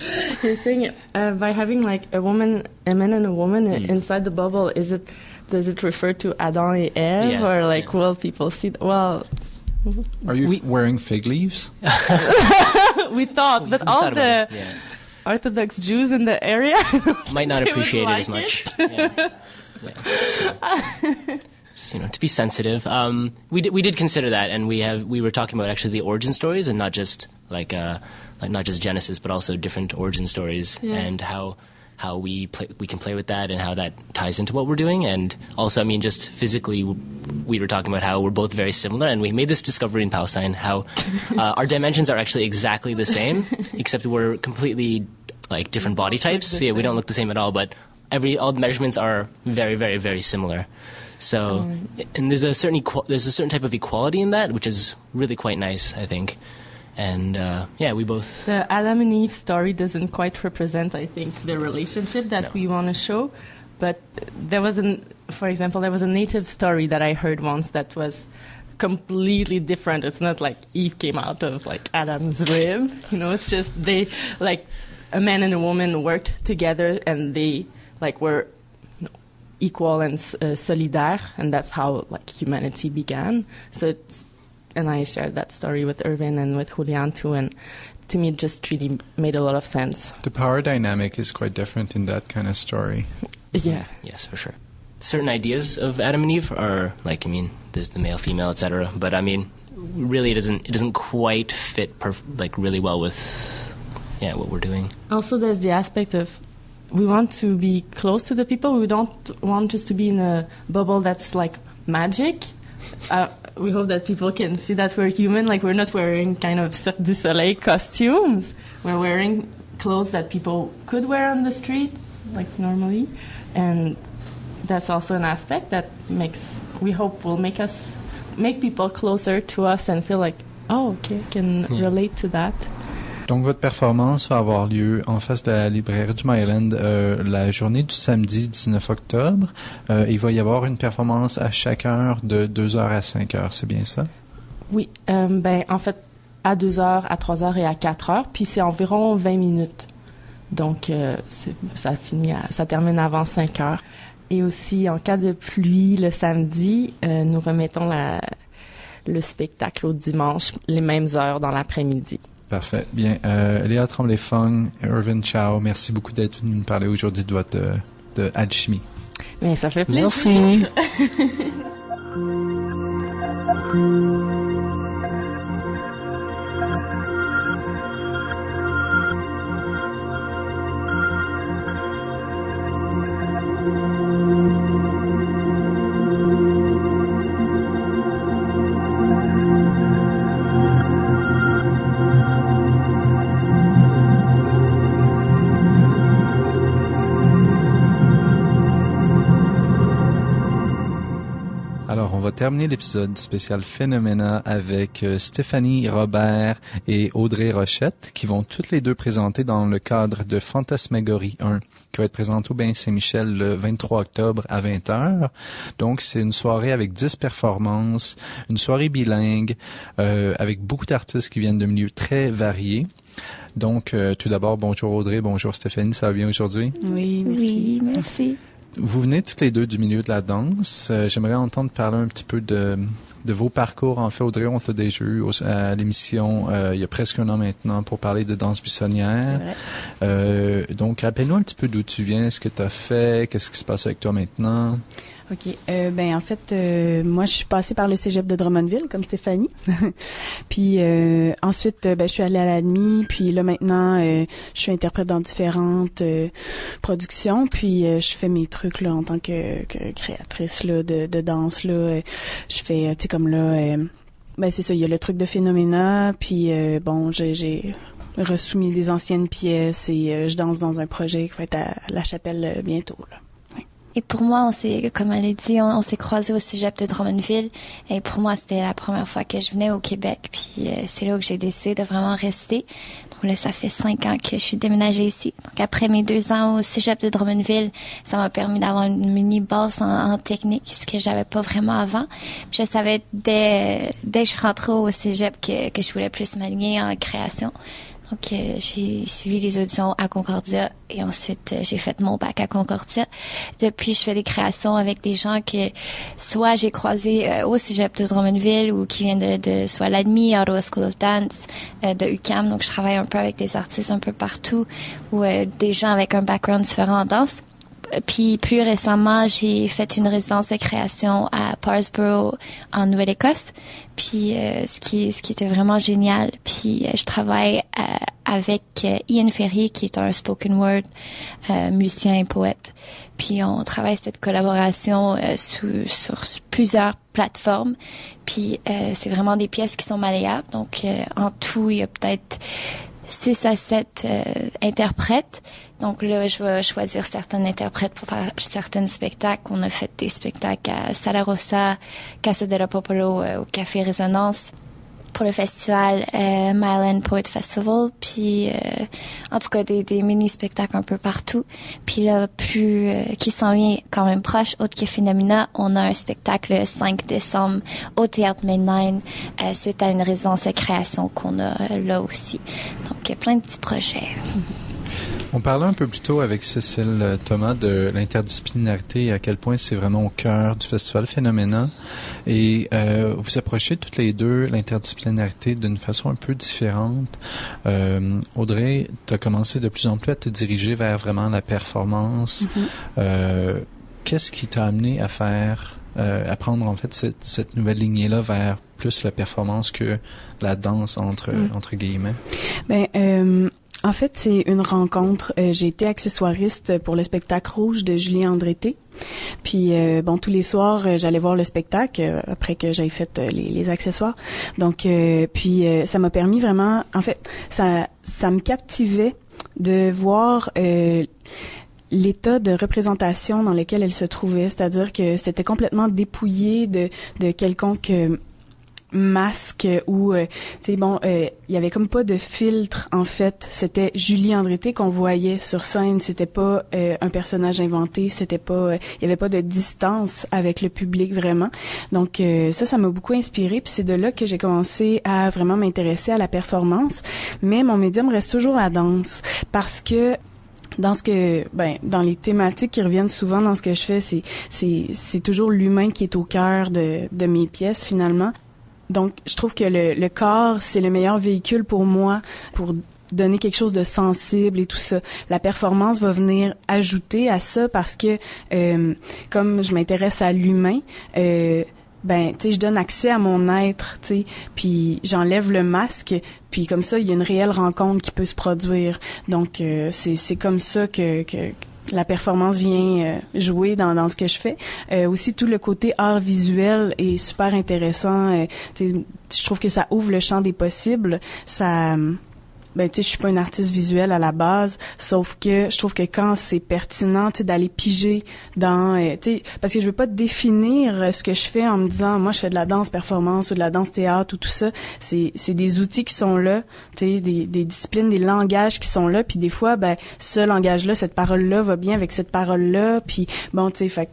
He's saying by having like a man and a woman inside the bubble, does it refer to Adam and Eve, Yes, or like will people see? Well, Are you wearing fig leaves? we thought, but all the Orthodox Jews in the area might not they appreciate would it as much. Yeah. So, to be sensitive, we did consider that, and we were talking about actually the origin stories, and not just like not just Genesis, but also different origin stories, and how we can play with that, and how that ties into what we're doing. And also, I mean, just physically, we were talking about how we're both very similar, and we made this discovery in Palestine, how our dimensions are actually exactly the same, except we're completely like different body types. So, yeah, we don't look the same at all, but all the measurements are very, very, very similar. So, and there's a certain type of equality in that, which is really quite nice, I think. And we both. The Adam and Eve story doesn't quite represent, I think, the relationship that we want to show. But for example, there was a native story that I heard once that was completely different. It's not like Eve came out of like Adam's rib. It's just they like a man and a woman worked together, and they like were equal and solidaire, and that's how like humanity began. And I shared that story with Irvin and with Julian too, and to me it just really made a lot of sense. The power dynamic is quite different in that kind of story. Yeah. Yes, for sure. Certain ideas of Adam and Eve are like, I mean, there's the male, female, etc. But I mean, really, it doesn't quite fit really well with what we're doing. Also, there's the aspect of we want to be close to the people. We don't want just to be in a bubble that's like magic. We hope that people can see that we're human. Like, we're not wearing kind of Cirque du Soleil costumes. We're wearing clothes that people could wear on the street, like normally. And that's also an aspect that we hope will make people closer to us and feel like, oh, okay, I can relate to that. Donc, votre performance va avoir lieu en face de la librairie du Myland la journée du samedi 19 octobre. Il va y avoir une performance à chaque heure de 2h à 5h, c'est bien ça? Oui, en fait, à 2h, à 3h et à 4h, puis c'est environ 20 minutes. Donc, ça termine avant 5h. Et aussi, en cas de pluie, le samedi, nous remettons le spectacle au dimanche, les mêmes heures dans l'après-midi. Parfait. Bien. Léa Tremblay-Fong, Irvin Chow, merci beaucoup d'être venu nous parler aujourd'hui de votre de alchimie. Bien, ça fait plaisir. Merci. Terminer l'épisode spécial Phénoména avec Stéphanie Robert et Audrey Rochette qui vont toutes les deux présenter dans le cadre de Fantasmagorie 1 qui va être présenté au Bain Saint-Michel le 23 octobre à 20h. Donc c'est une soirée avec 10 performances, une soirée bilingue avec beaucoup d'artistes qui viennent de milieux très variés. Donc tout d'abord, bonjour Audrey, bonjour Stéphanie, ça va bien aujourd'hui? Oui, merci. Oui, merci. Vous venez toutes les deux du milieu de la danse. J'aimerais entendre parler un petit peu de vos parcours. En fait, Audrey, on t'a déjà eu à l'émission il y a presque un an maintenant pour parler de danse buissonnière. Donc, rappelle-nous un petit peu d'où tu viens, ce que tu as fait, qu'est-ce qui se passe avec toi maintenant. OK. En fait, moi, je suis passée par le cégep de Drummondville, comme Stéphanie. Puis ensuite, je suis allée à l'ADMI. Puis là, maintenant, je suis interprète dans différentes productions. Puis je fais mes trucs là en tant que créatrice là de danse là. Je fais, tu sais, comme là, c'est ça. Il y a le truc de Phénoména. Puis j'ai resoumis des anciennes pièces et je danse dans un projet qui va être à La Chapelle bientôt là. Et pour moi, comme elle a dit, on s'est croisés au cégep de Drummondville. Et pour moi, c'était la première fois que je venais au Québec. Puis c'est là que j'ai décidé de vraiment rester. Donc là, ça fait 5 ans que je suis déménagée ici. Donc après mes 2 ans au cégep de Drummondville, ça m'a permis d'avoir une mini base en technique, ce que j'avais pas vraiment avant. Puis je savais dès que je suis rentrée au cégep que je voulais plus m'aligner en création. Donc, j'ai suivi les auditions à Concordia et ensuite, j'ai fait mon bac à Concordia. Depuis, je fais des créations avec des gens que soit j'ai croisé au Cégep de Drummondville ou qui viennent de soit l'ADMI, Ottawa School of Dance, de UQAM. Donc, je travaille un peu avec des artistes un peu partout ou des gens avec un background différent en danse. Puis plus récemment, j'ai fait une résidence de création à Parsborough en Nouvelle-Écosse. Puis ce qui était vraiment génial. Puis je travaille avec Ian Ferry, qui est un spoken word musicien et poète. Puis on travaille cette collaboration sur plusieurs plateformes. Puis c'est vraiment des pièces qui sont malléables. Donc en tout, il y a peut-être 6 à 7 interprètes. Donc là, je vais choisir certains interprètes pour faire certains spectacles. On a fait des spectacles à Sala Rosa, Casa de la Popolo, au Café Résonance pour le festival Myland Poet Festival. Puis en tout cas, des mini-spectacles un peu partout. Puis là, plus qui s'en vient quand même proche, autre que Phénomena, on a un spectacle le 5 décembre au Théâtre Main9 suite à une résidence de création qu'on a là aussi. Donc, plein de petits projets. On parlait un peu plus tôt avec Cécile Thomas de l'interdisciplinarité et à quel point c'est vraiment au cœur du Festival Phénomena. Et vous approchez toutes les deux l'interdisciplinarité d'une façon un peu différente. Audrey, tu as commencé de plus en plus à te diriger vers vraiment la performance. Mm-hmm. Qu'est-ce qui t'a amené à faire, à prendre en fait cette nouvelle lignée-là vers plus la performance que la danse entre guillemets? En fait, c'est une rencontre. J'ai été accessoiriste pour le spectacle Rouge de Julie Andrété. Puis, tous les soirs, j'allais voir le spectacle après que j'aie fait les accessoires. Donc, ça m'a permis vraiment... En fait, ça me captivait de voir... l'état de représentation dans lequel elle se trouvait, c'est-à-dire que c'était complètement dépouillé de quelconque masque ou il y avait comme pas de filtre en fait. C'était Julie Andrété qu'on voyait sur scène, c'était pas un personnage inventé, c'était pas il y avait pas de distance avec le public vraiment. Donc ça m'a beaucoup inspirée, puis c'est de là que j'ai commencé à vraiment m'intéresser à la performance, mais mon médium reste toujours la danse parce que dans les thématiques qui reviennent souvent dans ce que je fais, c'est toujours l'humain qui est au cœur de mes pièces finalement. Donc, je trouve que le corps, c'est le meilleur véhicule pour moi pour donner quelque chose de sensible et tout ça. La performance va venir ajouter à ça parce que, comme je m'intéresse à l'humain, je donne accès à mon être, puis j'enlève le masque, puis comme ça, il y a une réelle rencontre qui peut se produire. Donc, c'est comme ça que la performance vient jouer dans ce que je fais. Aussi, tout le côté art visuel est super intéressant. Je trouve que ça ouvre le champ des possibles. Ça... je suis pas une artiste visuelle à la base, sauf que je trouve que quand c'est pertinent, d'aller piger dans, parce que je veux pas définir ce que je fais en me disant, moi, je fais de la danse performance ou de la danse théâtre ou tout ça. C'est des outils qui sont là, des disciplines, des langages qui sont là, puis des fois, ce langage-là, cette parole-là va bien avec cette parole-là, puis fait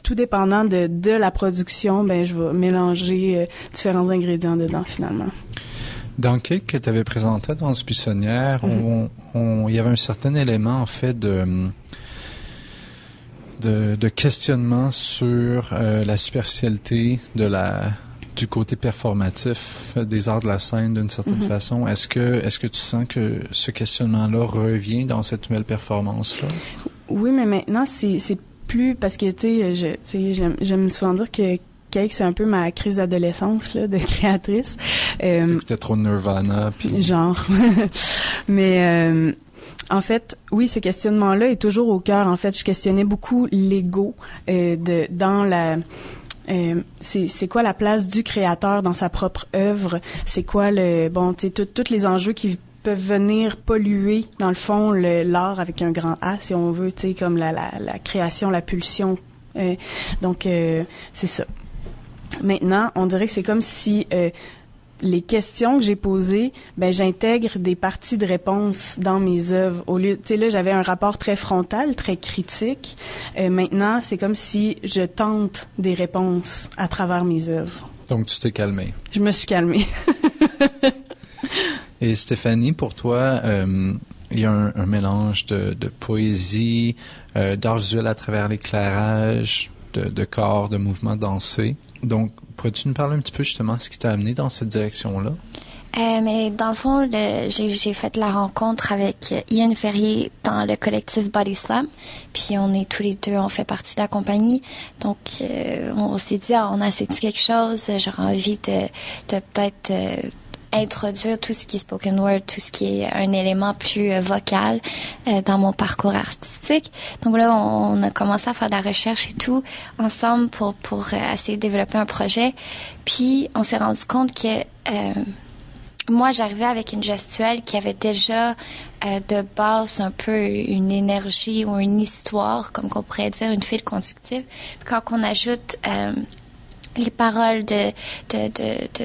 tout dépendant de la production, je vais mélanger différents ingrédients dedans, finalement. Dans le cake que tu avais présenté dans Danse buissonnière, il y avait un certain élément, en fait, de questionnement sur la superficialité du côté performatif des arts de la scène d'une certaine façon. Est-ce que tu sens que ce questionnement-là revient dans cette nouvelle performance-là? Oui, mais maintenant, c'est plus parce que, j'aime souvent dire que Cake, c'est un peu ma crise d'adolescence là, de créatrice. T'écoutais trop de Nirvana. Puis... Genre. Mais en fait, oui, ce questionnement-là est toujours au cœur. En fait, je questionnais beaucoup l'ego dans la... c'est quoi la place du créateur dans sa propre œuvre? C'est quoi tous les enjeux qui peuvent venir polluer, dans le fond, l'art avec un grand A, si on veut, comme la création, la pulsion. Donc, c'est ça. Maintenant, on dirait que c'est comme si les questions que j'ai posées, j'intègre des parties de réponse dans mes œuvres. Au lieu, là, j'avais un rapport très frontal, très critique. Maintenant, c'est comme si je tente des réponses à travers mes œuvres. Donc, tu t'es calmée. Je me suis calmée. Et Stéphanie, pour toi, il y a un mélange de poésie, d'art visuel à travers l'éclairage, de corps, de mouvements dansés. Donc, pourrais-tu nous parler un petit peu justement de ce qui t'a amené dans cette direction-là? Mais dans le fond, j'ai fait la rencontre avec Ian Ferrier dans le collectif Body Slam. Puis on est tous les deux, on fait partie de la compagnie. Donc on s'est dit, on a essayé quelque chose. J'aurais envie de peut-être introduire tout ce qui est spoken word, tout ce qui est un élément plus vocal dans mon parcours artistique. Donc là, on a commencé à faire de la recherche et tout ensemble pour essayer de développer un projet. Puis on s'est rendu compte que moi, j'arrivais avec une gestuelle qui avait déjà de base un peu une énergie ou une histoire, comme qu'on pourrait dire, une file conductive. Puis quand on ajoute les paroles de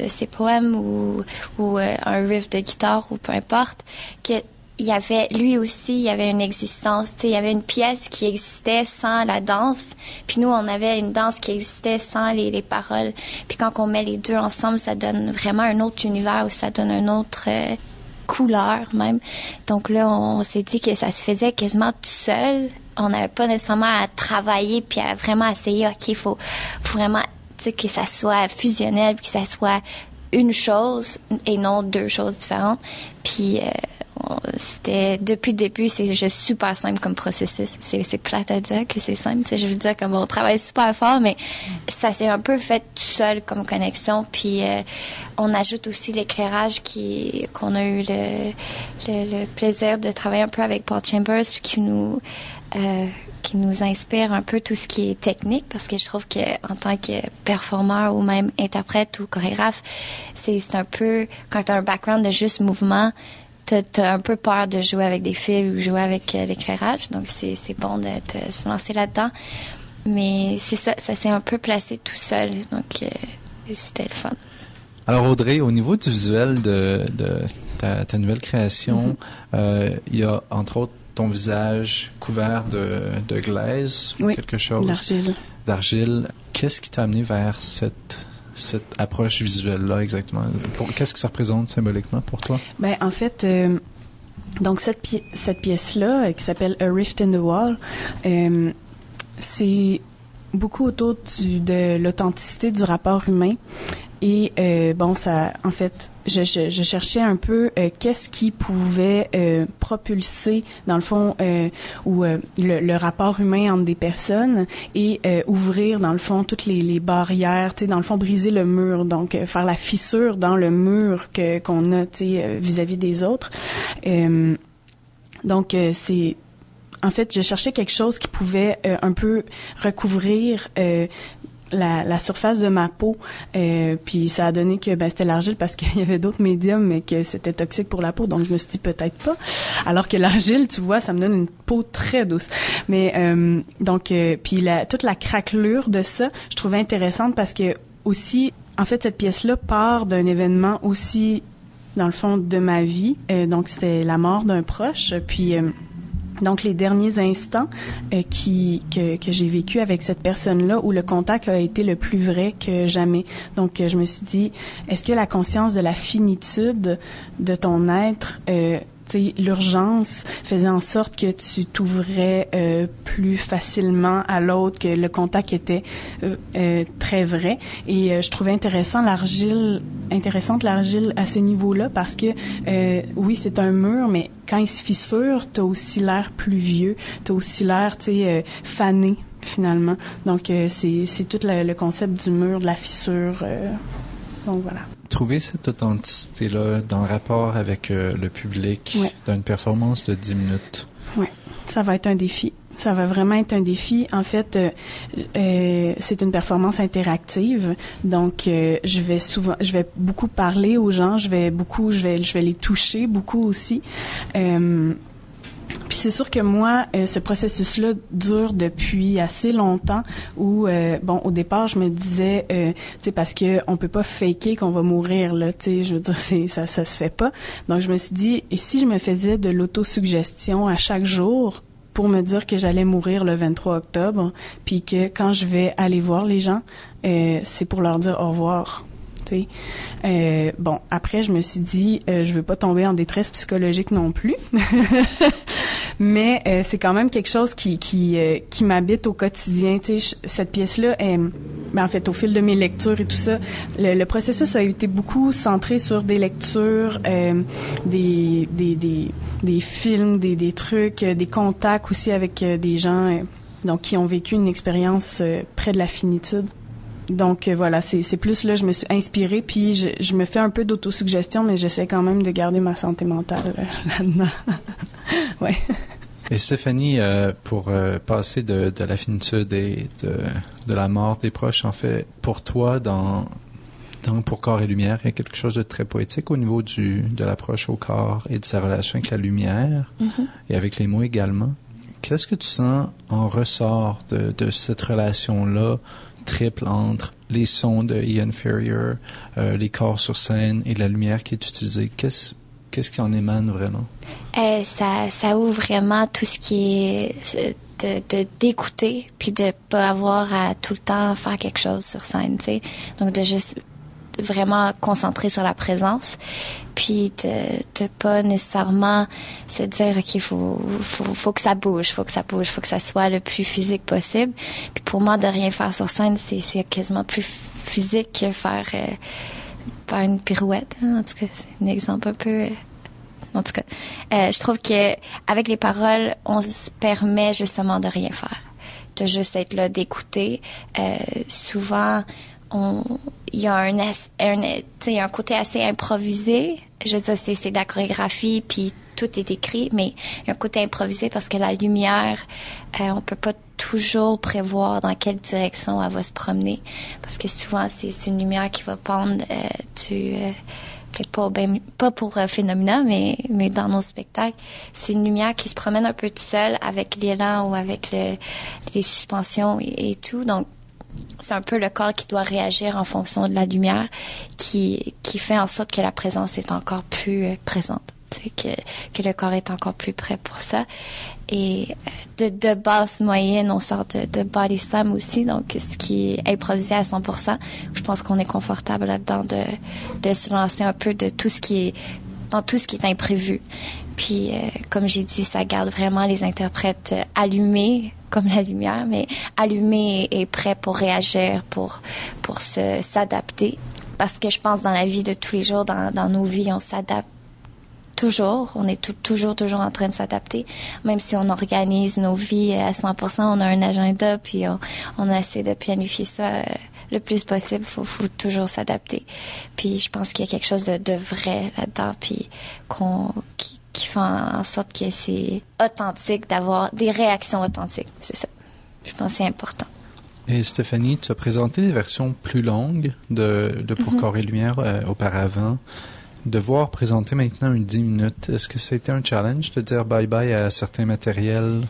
ces poèmes ou un riff de guitare ou peu importe, que il y avait, lui aussi, il y avait une existence, tu sais, il y avait une pièce qui existait sans la danse, puis nous, on avait une danse qui existait sans les paroles. Puis quand on met les deux ensemble, ça donne vraiment un autre univers, ou ça donne une autre couleur même. Donc là, on s'est dit que ça se faisait quasiment tout seul. On n'avait pas nécessairement à travailler puis à vraiment essayer, OK, faut vraiment, tu sais, que ça soit fusionnel, puis que ça soit une chose et non deux choses différentes. Puis c'était depuis le début, c'est juste super simple comme processus. C'est plate à dire que c'est simple, tu sais, je veux dire comme on travaille super fort, mais ça s'est un peu fait tout seul comme connexion. Puis on ajoute aussi l'éclairage qu'on a eu le plaisir de travailler un peu avec Paul Chambers, puis qui nous inspire un peu tout ce qui est technique, parce que je trouve que en tant que performeur ou même interprète ou chorégraphe, c'est un peu, quand tu as un background de juste mouvement, t'as un peu peur de jouer avec des fils ou jouer avec l'éclairage, donc c'est bon de se lancer là-dedans. Mais c'est ça s'est un peu placé tout seul, donc c'était le fun. Alors Audrey, au niveau du visuel de ta nouvelle création, il y a entre autres ton visage couvert de glaise, oui, quelque chose d'argile. Qu'est-ce qui t'a amené vers cette approche visuelle-là exactement? Qu'est-ce que ça représente symboliquement pour toi? Ben, en fait, donc cette pièce-là, qui s'appelle A Rift in the Wall, c'est beaucoup autour de l'authenticité du rapport humain. Et ça, en fait, je cherchais un peu qu'est-ce qui pouvait propulser, dans le fond, le rapport humain entre des personnes et ouvrir, dans le fond, toutes les barrières, tu sais, dans le fond, briser le mur, donc faire la fissure dans le mur qu'on a, tu sais, vis-à-vis des autres. Donc, c'est... En fait, je cherchais quelque chose qui pouvait un peu recouvrir la surface de ma peau, puis ça a donné que c'était l'argile parce qu'il y avait d'autres médiums, mais que c'était toxique pour la peau, donc je me suis dit peut-être pas. Alors que l'argile, tu vois, ça me donne une peau très douce. Mais puis toute la craquelure de ça, je trouvais intéressante parce que aussi, en fait, cette pièce-là part d'un événement aussi, dans le fond, de ma vie. Donc c'était la mort d'un proche, puis donc les derniers instants que j'ai vécu avec cette personne-là, où le contact a été le plus vrai que jamais. Donc je me suis dit, est-ce que la conscience de la finitude de ton être, l'urgence faisait en sorte que tu t'ouvrais plus facilement à l'autre, que le contact était très vrai. Et je trouvais intéressante l'argile à ce niveau-là, parce que oui, c'est un mur, mais quand il se fissure, t'as aussi l'air plus vieux, t'as aussi l'air, fané finalement. Donc c'est tout le concept du mur, de la fissure. Donc voilà. Trouver cette authenticité-là dans le rapport avec le public, ouais, dans une performance de 10 minutes. Oui, ça va être un défi. Ça va vraiment être un défi. En fait, c'est une performance interactive. Donc, je vais beaucoup parler aux gens. Je vais les toucher beaucoup aussi. Puis c'est sûr que moi, ce processus-là dure depuis assez longtemps, où au départ je me disais, tu sais, parce que on peut pas faker qu'on va mourir là, tu sais, je veux dire, ça se fait pas. Donc je me suis dit, et si je me faisais de l'autosuggestion à chaque jour pour me dire que j'allais mourir le 23 octobre, puis que quand je vais aller voir les gens, c'est pour leur dire au revoir. tu sais. Bon, après, je me suis dit, je veux pas tomber en détresse psychologique non plus. Mais c'est quand même quelque chose qui m'habite au quotidien. Tu sais, cette pièce-là, en fait, au fil de mes lectures et tout ça, le processus a été beaucoup centré sur des lectures, des films, des trucs, des contacts aussi avec des gens donc qui ont vécu une expérience près de la finitude. Donc voilà, c'est plus là, je me suis inspirée, puis je me fais un peu d'autosuggestion, mais j'essaie quand même de garder ma santé mentale là-dedans. Ouais. Et Stéphanie, pour passer de la finitude et de la mort des proches, en fait, pour toi, dans Pour corps et lumière, il y a quelque chose de très poétique au niveau de l'approche au corps et de sa relation avec la lumière, et avec les mots également. Qu'est-ce que tu sens en ressort de cette relation-là triple entre les sons de Ian Ferrier, les corps sur scène et la lumière qui est utilisée? Qu'est-ce qui en émane vraiment? Ça ouvre vraiment tout ce qui est d'écouter, puis de pas avoir à tout le temps faire quelque chose sur scène, tu sais. Donc de juste vraiment concentrer sur la présence, puis de pas nécessairement se dire ok, faut que ça bouge, faut que ça soit le plus physique possible. Puis pour moi, de rien faire sur scène, c'est quasiment plus physique que faire une pirouette. En tout cas, c'est un exemple un peu. En tout cas, je trouve que avec les paroles, on se permet justement de rien faire, de juste être là, d'écouter. Souvent, il y a un côté assez improvisé. Je veux dire, c'est de la chorégraphie, puis tout est écrit, mais il y a un côté improvisé parce que la lumière, on peut pas toujours prévoir dans quelle direction elle va se promener, parce que souvent, c'est une lumière qui va pendre pas pour Phénomena, mais dans nos spectacles. C'est une lumière qui se promène un peu toute seule avec l'élan ou avec les suspensions et tout. Donc, c'est un peu le corps qui doit réagir en fonction de la lumière qui fait en sorte que la présence est encore plus présente. Que le corps est encore plus prêt pour ça. Et de basse moyenne, on sort de body slam aussi, donc ce qui est improvisé à 100%. Je pense qu'on est confortable là-dedans de se lancer un peu dans tout ce qui est imprévu. Puis, comme j'ai dit, ça garde vraiment les interprètes allumés, comme la lumière, mais allumés et prêts pour réagir, pour s'adapter. Parce que je pense dans la vie de tous les jours, dans nos vies, on s'adapte toujours. On est toujours en train de s'adapter. Même si on organise nos vies à 100%, on a un agenda, puis on essaie de planifier ça le plus possible. Faut toujours s'adapter. Puis je pense qu'il y a quelque chose de vrai là-dedans, puis qui fait en sorte que c'est authentique, d'avoir des réactions authentiques. C'est ça. Je pense que c'est important. Et Stéphanie, tu as présenté des versions plus longues de Pour corps et lumière auparavant. Devoir présenter maintenant une 10 minutes, est-ce que c'était un challenge de dire bye-bye à certains matériels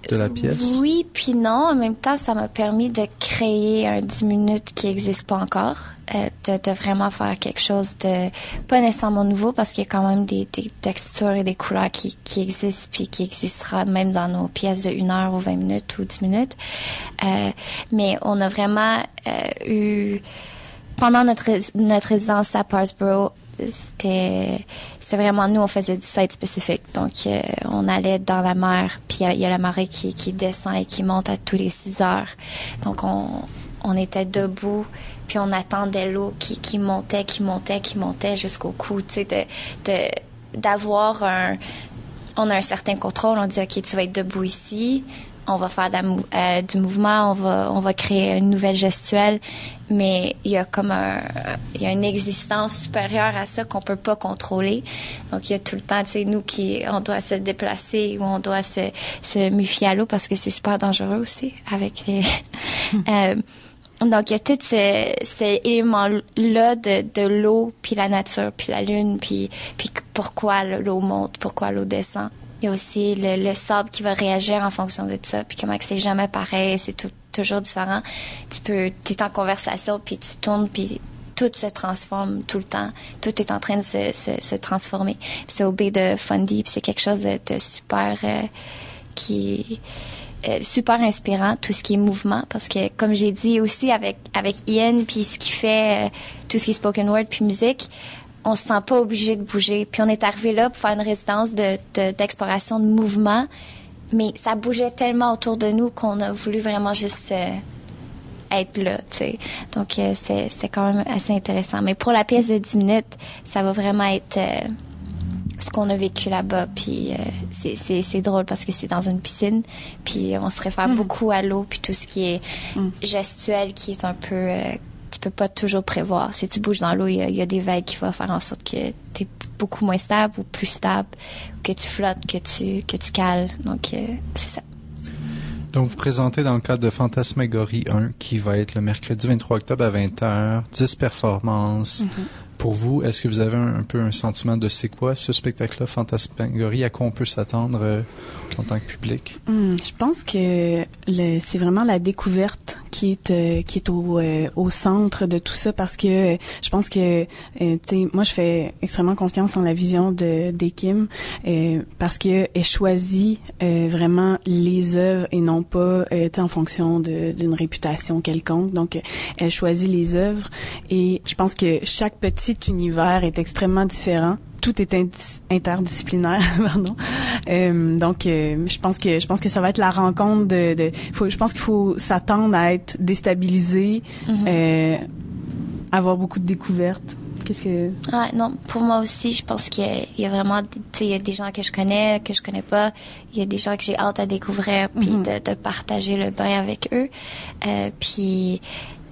de la pièce? Oui, puis non. En même temps, ça m'a permis de créer un 10 minutes qui n'existe pas encore, de vraiment faire quelque chose de pas nécessairement nouveau, parce qu'il y a quand même des textures et des couleurs qui existent, puis qui existera même dans nos pièces de 1 heure ou 20 minutes ou 10 minutes. Mais on a vraiment eu... Pendant notre résidence à Parsboro, c'était vraiment, nous, on faisait du site spécifique. Donc, on allait dans la mer, puis il y a la marée qui descend et qui monte à tous les 6 heures. Donc, on était debout, puis on attendait l'eau qui montait jusqu'au cou, tu sais, d'avoir on a un certain contrôle. On dit, OK, tu vas être debout ici, on va faire du mouvement, on va créer une nouvelle gestuelle, mais il y a il y a une existence supérieure à ça qu'on peut pas contrôler. Donc il y a tout le temps, tu sais, on doit se déplacer ou on doit se méfier à l'eau, parce que c'est super dangereux aussi avec les. Donc il y a tout ces éléments-là de l'eau, puis la nature, puis la lune, puis pourquoi l'eau monte, pourquoi l'eau descend. Il y a aussi le sable qui va réagir en fonction de ça, puis comment que c'est jamais pareil, c'est toujours différent. T'es en conversation, puis tu tournes, puis tout se transforme tout le temps. Tout est en train de se transformer. Puis c'est au baie de Fundy, puis c'est quelque chose de super qui super inspirant, tout ce qui est mouvement, parce que, comme j'ai dit aussi avec Ian, puis ce qui fait tout ce qui est spoken word puis musique, on se sent pas obligé de bouger. Puis on est arrivé là pour faire une résidence d'exploration de mouvement, mais ça bougeait tellement autour de nous qu'on a voulu vraiment juste être là, tu sais. Donc, c'est quand même assez intéressant. Mais pour la pièce de 10 minutes, ça va vraiment être ce qu'on a vécu là-bas. Puis c'est drôle parce que c'est dans une piscine, puis on se réfère beaucoup à l'eau, puis tout ce qui est gestuel qui est un peu... tu peux pas toujours prévoir. Si tu bouges dans l'eau, il y a des vagues qui vont faire en sorte que tu es beaucoup moins stable ou plus stable, ou que tu flottes, que tu cales. Donc, c'est ça. Donc, vous présentez dans le cadre de Fantasmagorie 1, qui va être le mercredi 23 octobre à 20h, 10 performances. Pour vous, est-ce que vous avez un peu un sentiment de c'est quoi ce spectacle-là, Fantasmagorie? À quoi on peut s'attendre en tant que public? Je pense que c'est vraiment la découverte qui est au centre de tout ça, parce que je pense que tu sais, moi je fais extrêmement confiance en la vision de Kim, parce que elle choisit vraiment les œuvres et non pas tu sais, en fonction d'une réputation quelconque. Donc elle choisit les œuvres, et je pense que chaque petit univers est extrêmement différent. Tout est interdisciplinaire, pardon. Donc, je pense que ça va être la rencontre je pense qu'il faut s'attendre à être déstabilisé, avoir beaucoup de découvertes. Qu'est-ce que... Ouais, non, pour moi aussi, je pense qu'il y a vraiment, tu sais, il y a des gens que je connais pas. Il y a des gens que j'ai hâte à découvrir, puis de partager le bain avec eux. Puis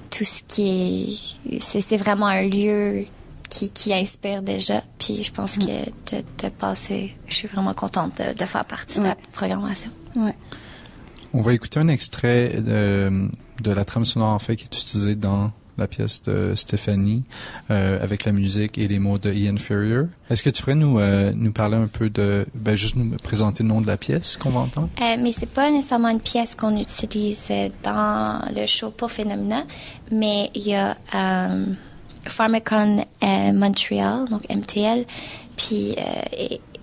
tout ce qui est, c'est vraiment un lieu qui inspire déjà, puis je pense que de passer, je suis vraiment contente de faire partie de la programmation. Ouais. On va écouter un extrait de la trame sonore en fait qui est utilisée dans la pièce de Stéphanie, avec la musique et les mots de Ian Ferrier. Est-ce que tu pourrais nous parler un peu juste nous présenter le nom de la pièce qu'on va entendre? Mais c'est pas nécessairement une pièce qu'on utilise dans le show pour Phénomena, mais il y a Pharmacon Montreal, donc MTL, puis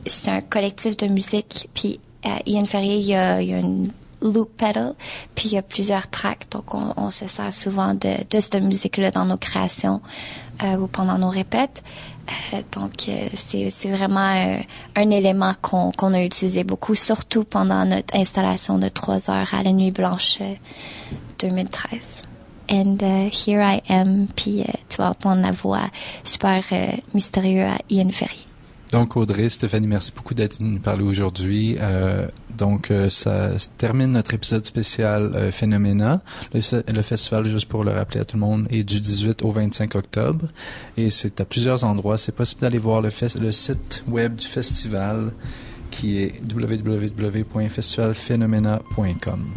c'est un collectif de musique, puis Ian Ferrier, il y a une loop pedal, puis il y a plusieurs tracks, donc on se sert souvent de cette musique-là dans nos créations ou pendant nos répètes. Donc c'est vraiment un élément qu'on a utilisé beaucoup, surtout pendant notre installation de 3 heures à la Nuit Blanche 2013. And here I am, puis tu vas entendre la voix super mystérieuse à Ian Ferrier. Donc Audrey, Stéphanie, merci beaucoup d'être venue nous parler aujourd'hui. Donc ça termine notre épisode spécial Phénomena. Le festival, juste pour le rappeler à tout le monde, est du 18 au 25 octobre et c'est à plusieurs endroits. C'est possible d'aller voir le site web du festival qui est www.festivalphenomena.com.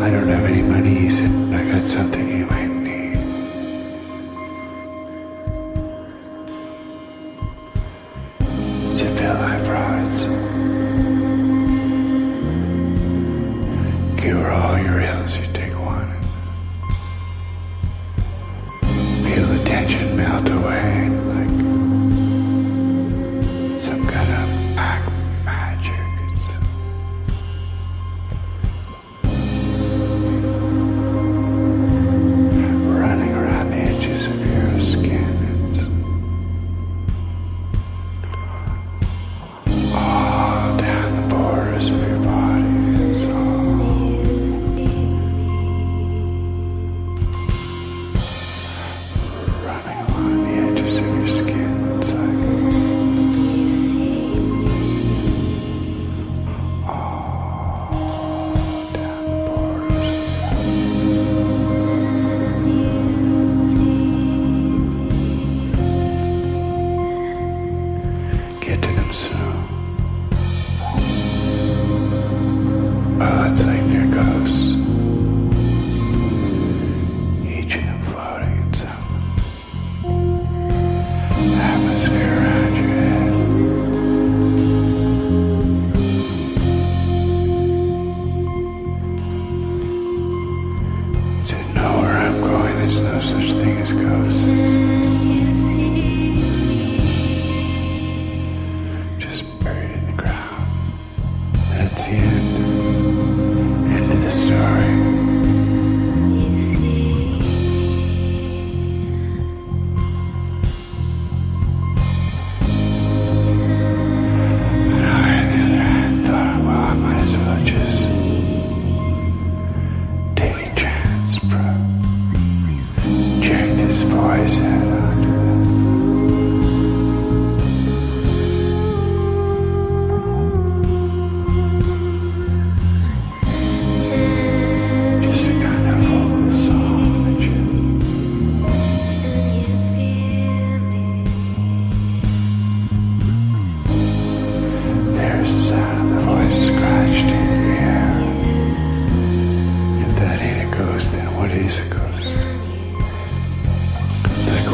I don't have any money, he said. I got something you might need. Zip life rods. Give her all your ills, you take one. Feel the tension melt away like some kind of black magic. Running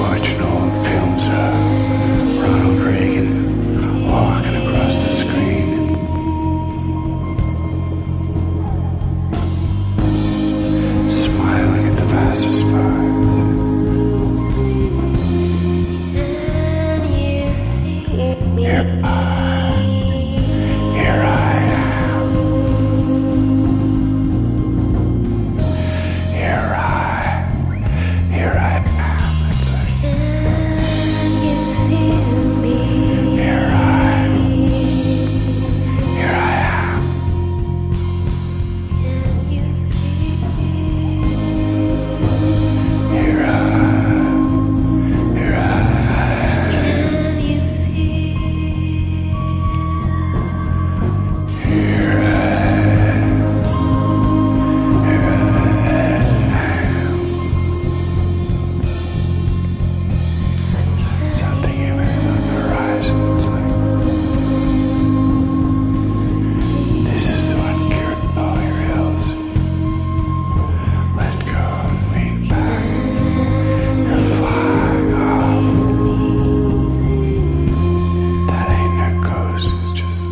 watching old films of Ronald Reagan walking across the screen. Smiling at the passersby. Here I am. Here I am. It's like, here I am. Something imminent on the horizon. It's like, this is the one cured all your ills. Let go and lean back. You're flying off. That ain't no ghost, it's just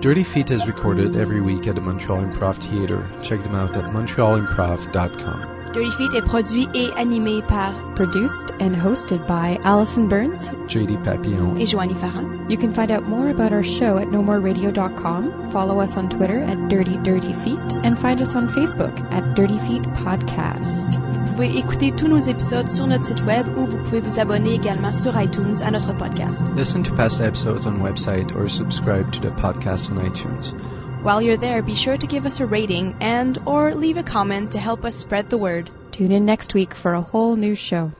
Dirty Feet is recorded every week at the Montreal Improv Theatre. Check them out at montrealimprov.com. Dirty Feet est produit et animé par Produced and hosted by Allison Burns JD Papillon et Joanie Farran. You can find out more about our show at nomoreradio.com, follow us on Twitter at Dirty Feet, and find us on Facebook at Dirty Feet Podcast. Vous pouvez écouter tous nos épisodes sur notre site web ou vous pouvez vous abonner également sur iTunes à notre podcast. Listen to past episodes on website or subscribe to the podcast on iTunes. While you're there, be sure to give us a rating and or leave a comment to help us spread the word. Tune in next week for a whole new show.